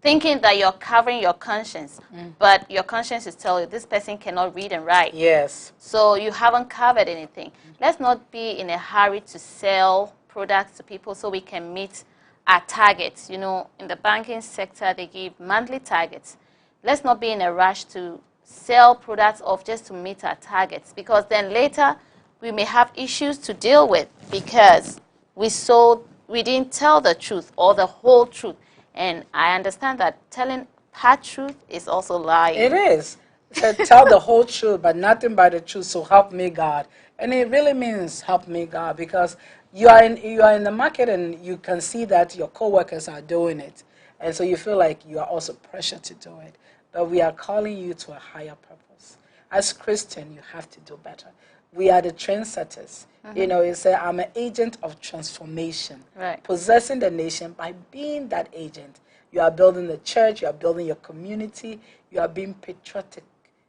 thinking that you're covering your conscience, but your conscience is telling you this person cannot read and write. Yes. So you haven't covered anything. Let's not be in a hurry to sell products to people so we can meet our targets. You know, in the banking sector, they give monthly targets. Let's not be in a rush to sell products off just to meet our targets, because then later we may have issues to deal with because we didn't tell the truth or the whole truth. And I understand that telling part truth is also lying. It is. Tell the whole truth, but nothing but the truth, so help me God. And it really means help me God, because you are in the market and you can see that your coworkers are doing it. And so you feel like you are also pressured to do it. But we are calling you to a higher purpose. As Christian, you have to do better. We are the trendsetters. You know, you say, I'm an agent of transformation. Right. Possessing the nation by being that agent. You are building the church, you are building your community, you are being patriotic.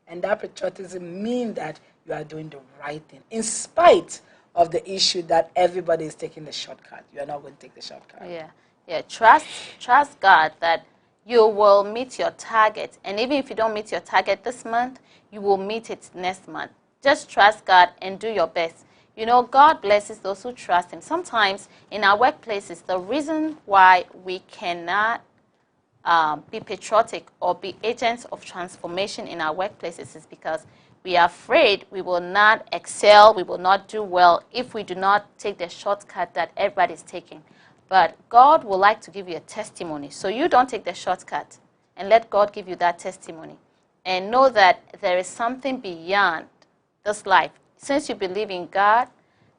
And that patriotism means that you are doing the right thing. In spite of the issue that everybody is taking the shortcut. You are not going to take the shortcut. Yeah. Trust God that you will meet your target. And even if you don't meet your target this month, you will meet it next month. Just trust God and do your best. You know, God blesses those who trust Him. Sometimes in our workplaces, the reason why we cannot be patriotic or be agents of transformation in our workplaces is because we are afraid we will not excel, we will not do well if we do not take the shortcut that everybody is taking. But God would like to give you a testimony. So you don't take the shortcut and let God give you that testimony. And know that there is something beyond this life. Since you believe in God,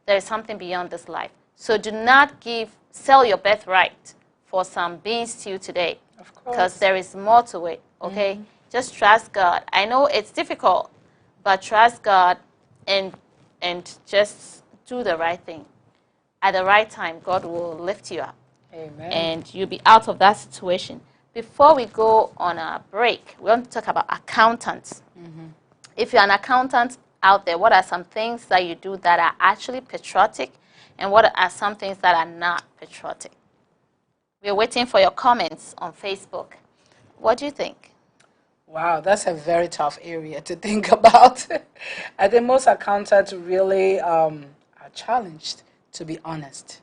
there is something beyond this life. So do not sell your birthright for some bean stew today. Of course. Because there is more to it, okay? Just trust God. I know it's difficult, but trust God and just do the right thing. At the right time, God will lift you up. Amen. And you'll be out of that situation. Before we go on a break, we want to talk about accountants. If you're an accountant out there, what are some things that you do that are actually patriotic, and what are some things that are not patriotic? We're waiting for your comments on Facebook. What do you think? Wow, that's a very tough area to think about. I think most accountants really are challenged, to be honest,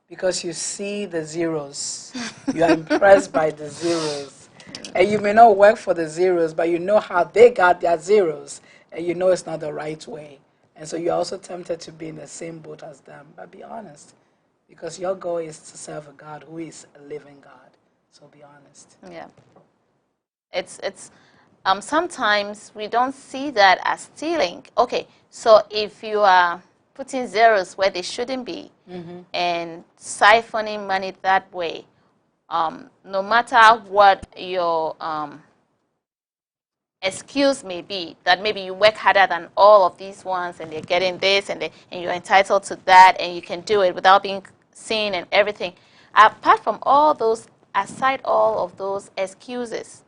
because you see the zeros. You are impressed by the zeros. And you may not work for the zeros, but you know how they got their zeros, and you know it's not the right way. And so you're also tempted to be in the same boat as them. But be honest, because your goal is to serve a God who is a living God. So be honest. Yeah. It's sometimes we don't see that as stealing. Okay, so if you are putting zeros where they shouldn't be and siphoning money that way, no matter what your excuse may be, that maybe you work harder than all of these ones and they're getting this and you're entitled to that and you can do it without being seen and everything. Apart from all those, aside all of those excuses,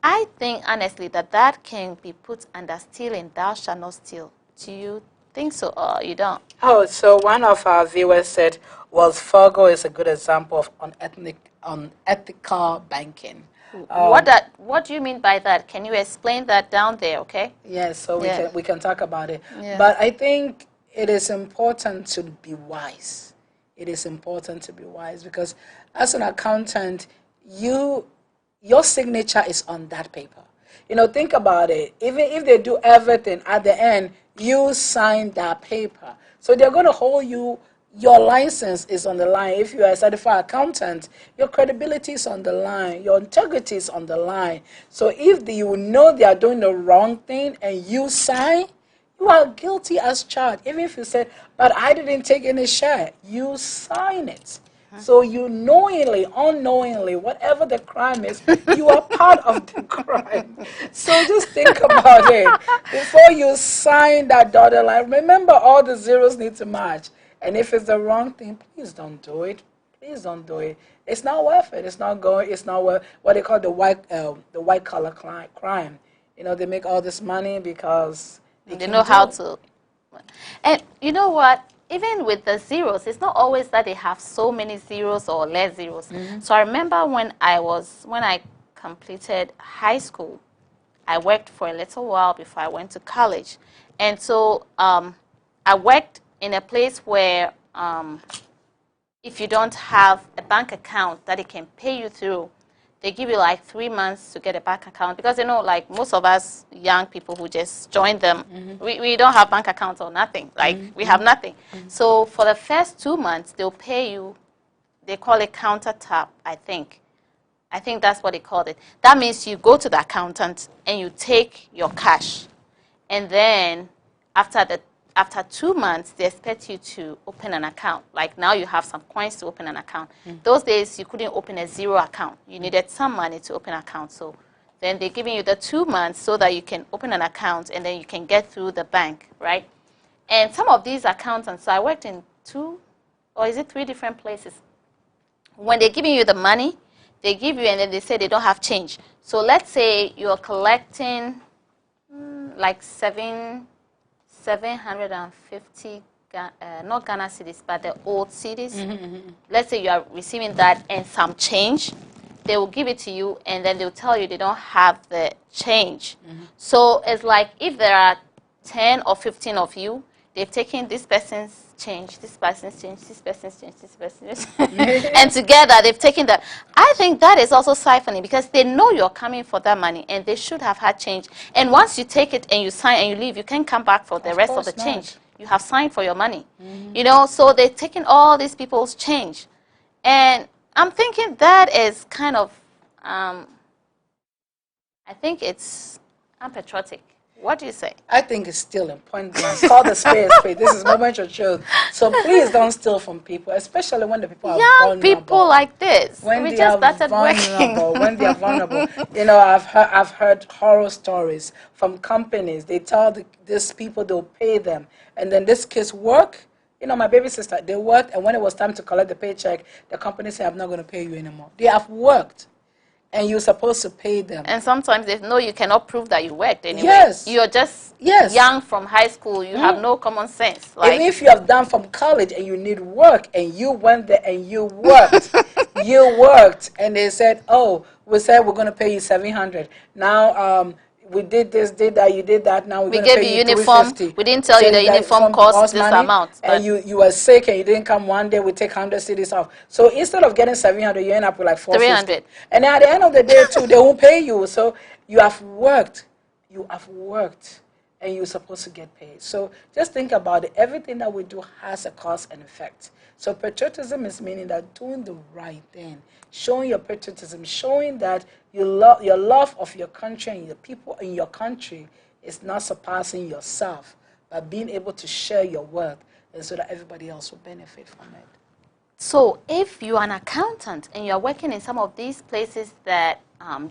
I think honestly that can be put under stealing. Thou shalt not steal. Do you think so or you don't? Oh, so one of our viewers said Wells Fargo is a good example of unethical banking. What do you mean by that? Can you explain that down there, okay? Yes, so we can talk about it. Yeah. But I think it is important to be wise. It is important to be wise because as an accountant, your signature is on that paper. Think about it. Even if they do everything, at the end, you sign that paper. So they're going to hold you. Your license is on the line. If you are a certified accountant, your credibility is on the line. Your integrity is on the line. So if you know they are doing the wrong thing and you sign, you are guilty as charged. Even if you say, but I didn't take any share, you sign it. So you knowingly, unknowingly, whatever the crime is, you are part of the crime. So just think about it. Before you sign that dotted line, remember all the zeros need to match. And if it's the wrong thing, please don't do it. Please don't do it. It's not worth it. It's not worth what they call the white collar crime. They make all this money because they know how to. And you know what? Even with the zeros, it's not always that they have so many zeros or less zeros. So I remember when I completed high school, I worked for a little while before I went to college. And so I worked in a place where if you don't have a bank account that it can pay you through, they give you like 3 months to get a bank account because like most of us young people who just joined them, we don't have bank accounts or nothing. We have nothing. So for the first 2 months, they'll pay you. They call it counter tap, I think. I think that's what they called it. That means you go to the accountant and you take your cash, and then after 2 months, they expect you to open an account. Like now you have some coins to open an account. Those days, you couldn't open a zero account. You needed some money to open an account. So then they're giving you the 2 months so that you can open an account and then you can get through the bank, right? And some of these accountants, so I worked in 3 different places. When they're giving you the money, they give you and then they say they don't have change. So let's say you're collecting like 750, not Ghana cedis, but the old cedis. Let's say you are receiving that and some change. They will give it to you, and then they'll tell you they don't have the change. So it's like if there are 10 or 15 of you, they've taken this person's change, this person's change, this person's change, this person's change, and together they've taken that. I think that is also siphoning because they know you're coming for that money and they should have had change. And once you take it and you sign and you leave, you can't come back for the rest of the change. You have signed for your money. You know, so they're taking all these people's change. And I'm thinking that is kind of, I think it's unpatriotic. What do you say? I think it's stealing, point blank. Call the spade a spade. This is moment of truth. So please don't steal from people, especially when the people are vulnerable. Young people like this. When we they just are started vulnerable, working. when they are vulnerable. You know, I've heard horror stories from companies. They tell these people they'll pay them, and then this kids work. You know, my baby sister, they worked, and when it was time to collect the paycheck, the company said, "I'm not going to pay you anymore." They have worked. And you're supposed to pay them. And sometimes they know you cannot prove that you worked anyway. Yes. You're just young from high school. You have no common sense. Like, even if you have done from college and you need work and you went there and you worked, and they said, "Oh, we said we're going to pay you $700. Now, we did this, did that, you did that. Now we're going to pay you uniform. $350. We didn't tell you the uniform costs this amount. And you were sick and you didn't come one day. We take 100 cities off. So instead of getting 700, you end up with like 450. 300. And then at the end of the day, too, they won't pay you. So you have worked. You have worked. And you're supposed to get paid. So just think about it. Everything that we do has a cause and effect. So patriotism is meaning that doing the right thing, showing your patriotism, showing that your love of your country and your people in your country is not surpassing yourself, but being able to share your wealth, and so that everybody else will benefit from it. So if you're an accountant and you're working in some of these places that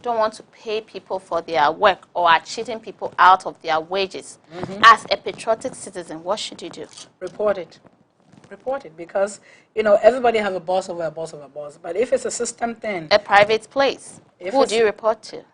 don't want to pay people for their work or are cheating people out of their wages, as a patriotic citizen, what should you do? Report it. Report it, because, you know, everybody have a boss over a boss over a boss. But if it's a system thing, a private place, who do you report to?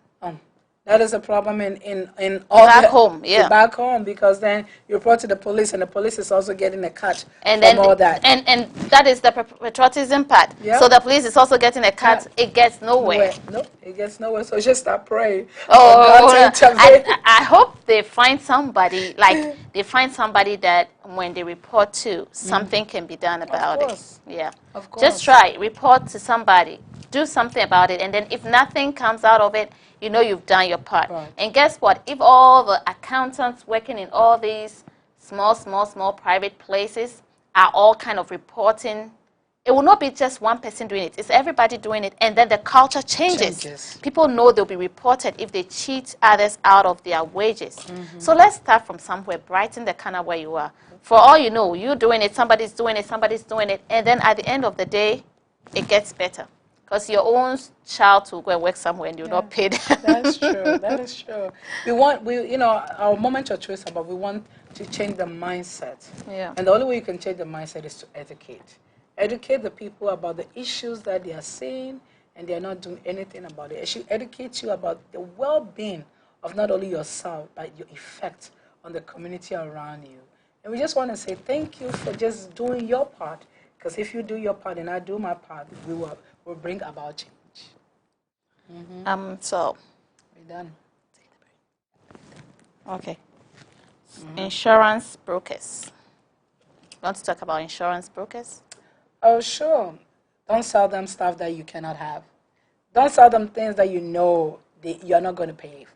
That is a problem in all back home, yeah. Back home, because then you report to the police, and the police is also getting a cut and from all that. And that is the patriotism part. Yeah. So the police is also getting a cut. Yeah. It gets nowhere. Nope, it gets nowhere. So just start praying. I hope they find somebody, like they find somebody that when they report to, something can be done about it. Yeah. Of course. Just try, report to somebody, do something about it, and then if nothing comes out of it, you know you've done your part. Right. And guess what? If all the accountants working in all these small private places are all kind of reporting, it will not be just one person doing it. It's everybody doing it, and then the culture changes. People know they'll be reported if they cheat others out of their wages. So let's start from somewhere, brighten the corner where you are. For all you know, you're doing it, somebody's doing it, and then at the end of the day, it gets better. Because your own child will go and work somewhere and you're not paid. That's true. That is true. You know, our moment of choice about we want to change the mindset. Yeah. And the only way you can change the mindset is to educate. Educate the people about the issues that they are seeing and they are not doing anything about it. It should educate you about the well-being of not only yourself, but your effect on the community around you. And we just want to say thank you for just doing your part. Because if you do your part and I do my part, we'll bring about change. So We're done. Okay. Insurance brokers. You want to talk about insurance brokers? Oh, sure. Don't sell them stuff that you cannot have. Don't sell them things that you know you're not going to pay.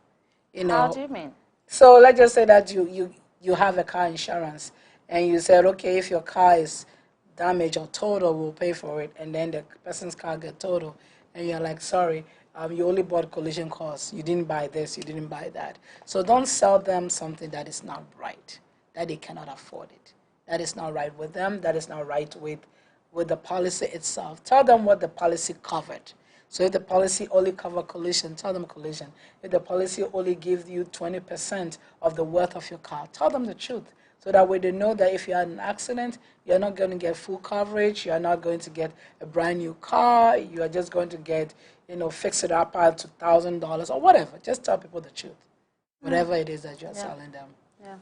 You know. How do you mean? So let's just say that you have a car insurance and you said, okay, if your car is damaged or total, we'll pay for it. And then the person's car get total. And you're like, sorry, you only bought collision costs. You didn't buy this, you didn't buy that. So don't sell them something that is not right, that they cannot afford it. That is not right with them. That is not right with the policy itself. Tell them what the policy covered. So if the policy only cover collision, tell them collision. If the policy only gives you 20% of the worth of your car, tell them the truth. So that way they know that if you had an accident, you're not going to get full coverage, you're not going to get a brand new car, you are just going to get, fix it up to $1,000 or whatever. Just tell people the truth, whatever it is that you're selling them. Yeah.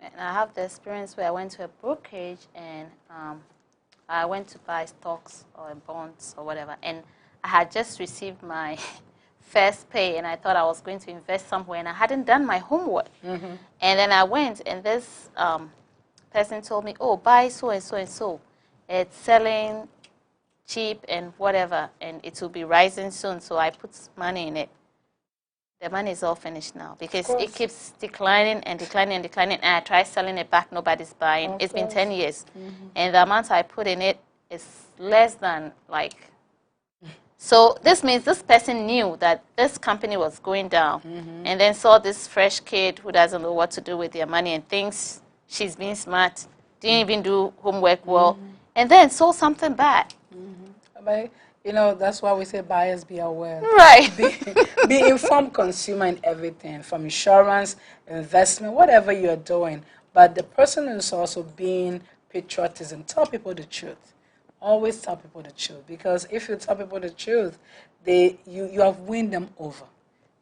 And I have the experience where I went to a brokerage and I went to buy stocks or bonds or whatever, and I had just received my first pay and I thought I was going to invest somewhere and I hadn't done my homework. And then I went and this person told me, oh, buy so and so and so. It's selling cheap and whatever, and it will be rising soon, so I put money in it. The money is all finished now because it keeps declining and declining and declining, and I try selling it back, nobody's buying. It's been 10 years, and the amount I put in it is less than like. So this means this person knew that this company was going down, and then saw this fresh kid who doesn't know what to do with their money and thinks she's being smart, didn't even do homework well, and then saw something bad. But, you know, that's why we say buyers be aware. Right. Be informed consumer in everything, from insurance, investment, whatever you're doing. But the person is also being patriotism. Tell people the truth. Always tell people the truth. Because if you tell people the truth, you have won them over.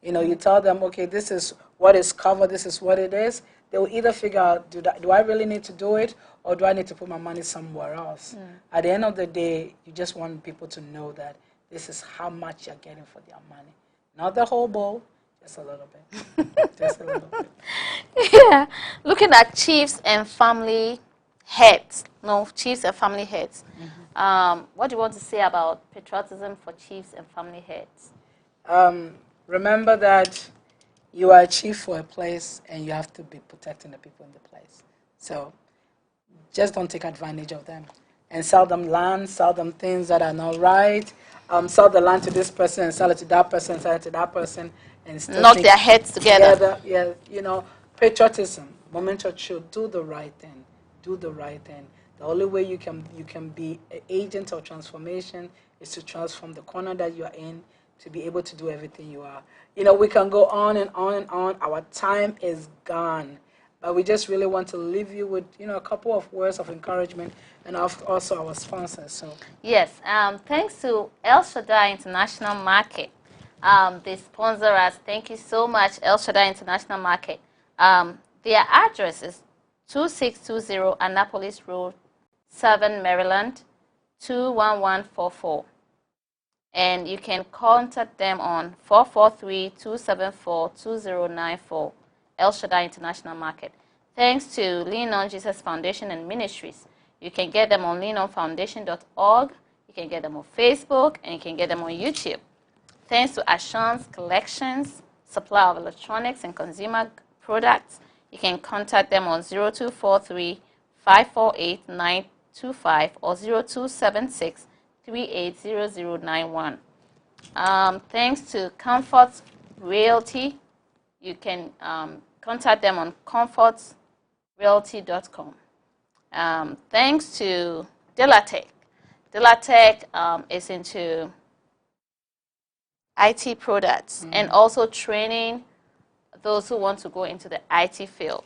You know, you tell them, okay, this is what is covered, this is what it is. They will either figure out, do I really need to do it, or do I need to put my money somewhere else? At the end of the day, you just want people to know that this is how much you're getting for their money. Not the whole bowl, just a little bit. Just a little bit. Yeah. Looking at chiefs and family heads. No, chiefs and family heads. What do you want to say about patriotism for chiefs and family heads? Remember that you are a chief for a place, and you have to be protecting the people in the place. So just don't take advantage of them. And sell them land, sell them things that are not right. Sell the land to this person and sell it to that person, and sell it to that person. And still Knock their heads together. Yeah, you know, patriotism, moment of truth, do the right thing. Do the right thing. The only way you can be an agent of transformation is to transform the corner that you are in, to be able to do everything you are. You know, we can go on and on and on. Our time is gone. But we just really want to leave you with, you know, a couple of words of encouragement, and also our sponsors. So yes, thanks to El Shaddai International Market. They sponsor us. Thank you so much, El Shaddai International Market. Their address is 2620 Annapolis Road, 7 Maryland, 21144. And you can contact them on 443-274-2094, El Shaddai International Market. Thanks to Lean On Jesus Foundation and Ministries. You can get them on leanonfoundation.org, you can get them on Facebook, and you can get them on YouTube. Thanks to Ashan's Collections, supply of electronics and consumer products. You can contact them on 0243-548-925 or 0276-380091. Thanks to Comfort Realty, you can contact them on comfortrealty.com. Thanks to Delatech. Delatech is into IT products and also training those who want to go into the IT field.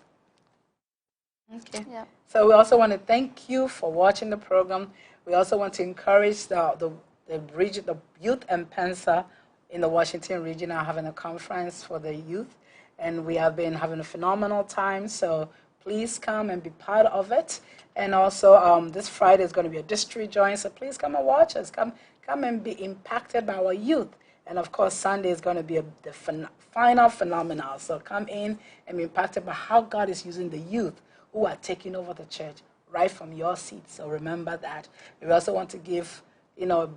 okay. Yeah. So we also want to thank you for watching the program. We also want to encourage the region, the youth and Pensa in the Washington region are having a conference for the youth, and we have been having a phenomenal time. So please come and be part of it. And also this Friday is going to be a district joint, so please come and watch us. Come and be impacted by our youth. And of course, Sunday is going to be the final phenomenal. So come in and be impacted by how God is using the youth who are taking over the church right from your seat. So remember that. We also want to give, you know, a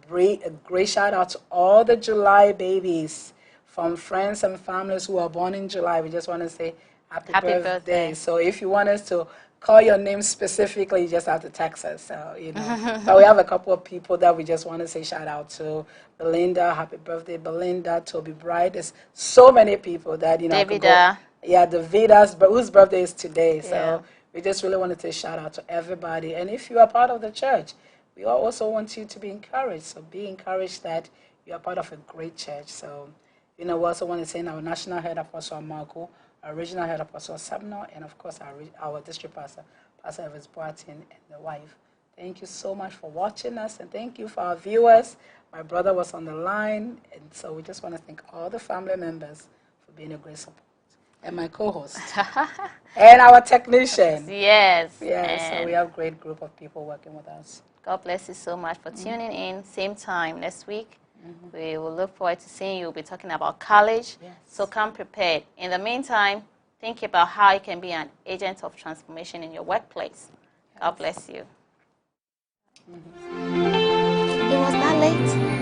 great shout out to all the July babies, from friends and families who are born in July. We just want to say happy birthday. So if you want us to call your name specifically, you just have to text us. So, you know. But we have a couple of people that we just want to say shout out to. Belinda, happy birthday, Belinda. Toby Bright. There's so many people that, you know. Davida. Yeah, the Vidas, but whose birthday is today. So we just really want to say shout out to everybody. And if you are part of the church, we also want you to be encouraged. So be encouraged that you are part of a great church. So, you know, we also want to say our national head, Apostle Marco, our regional head, Apostle Sabno, and of course our district pastor, Pastor Evans Boatin, and the wife. Thank you so much for watching us, and thank you for our viewers. My brother was on the line, and so we just want to thank all the family members for being a great support. And my co-host. And our technician. Yes. Yes, so we have a great group of people working with us. God bless you so much for tuning in. Same time next week. We will look forward to seeing you. We'll be talking about college. Yes. So come prepared. In the meantime, think about how it can be an agent of transformation in your workplace. God bless you. It was that late.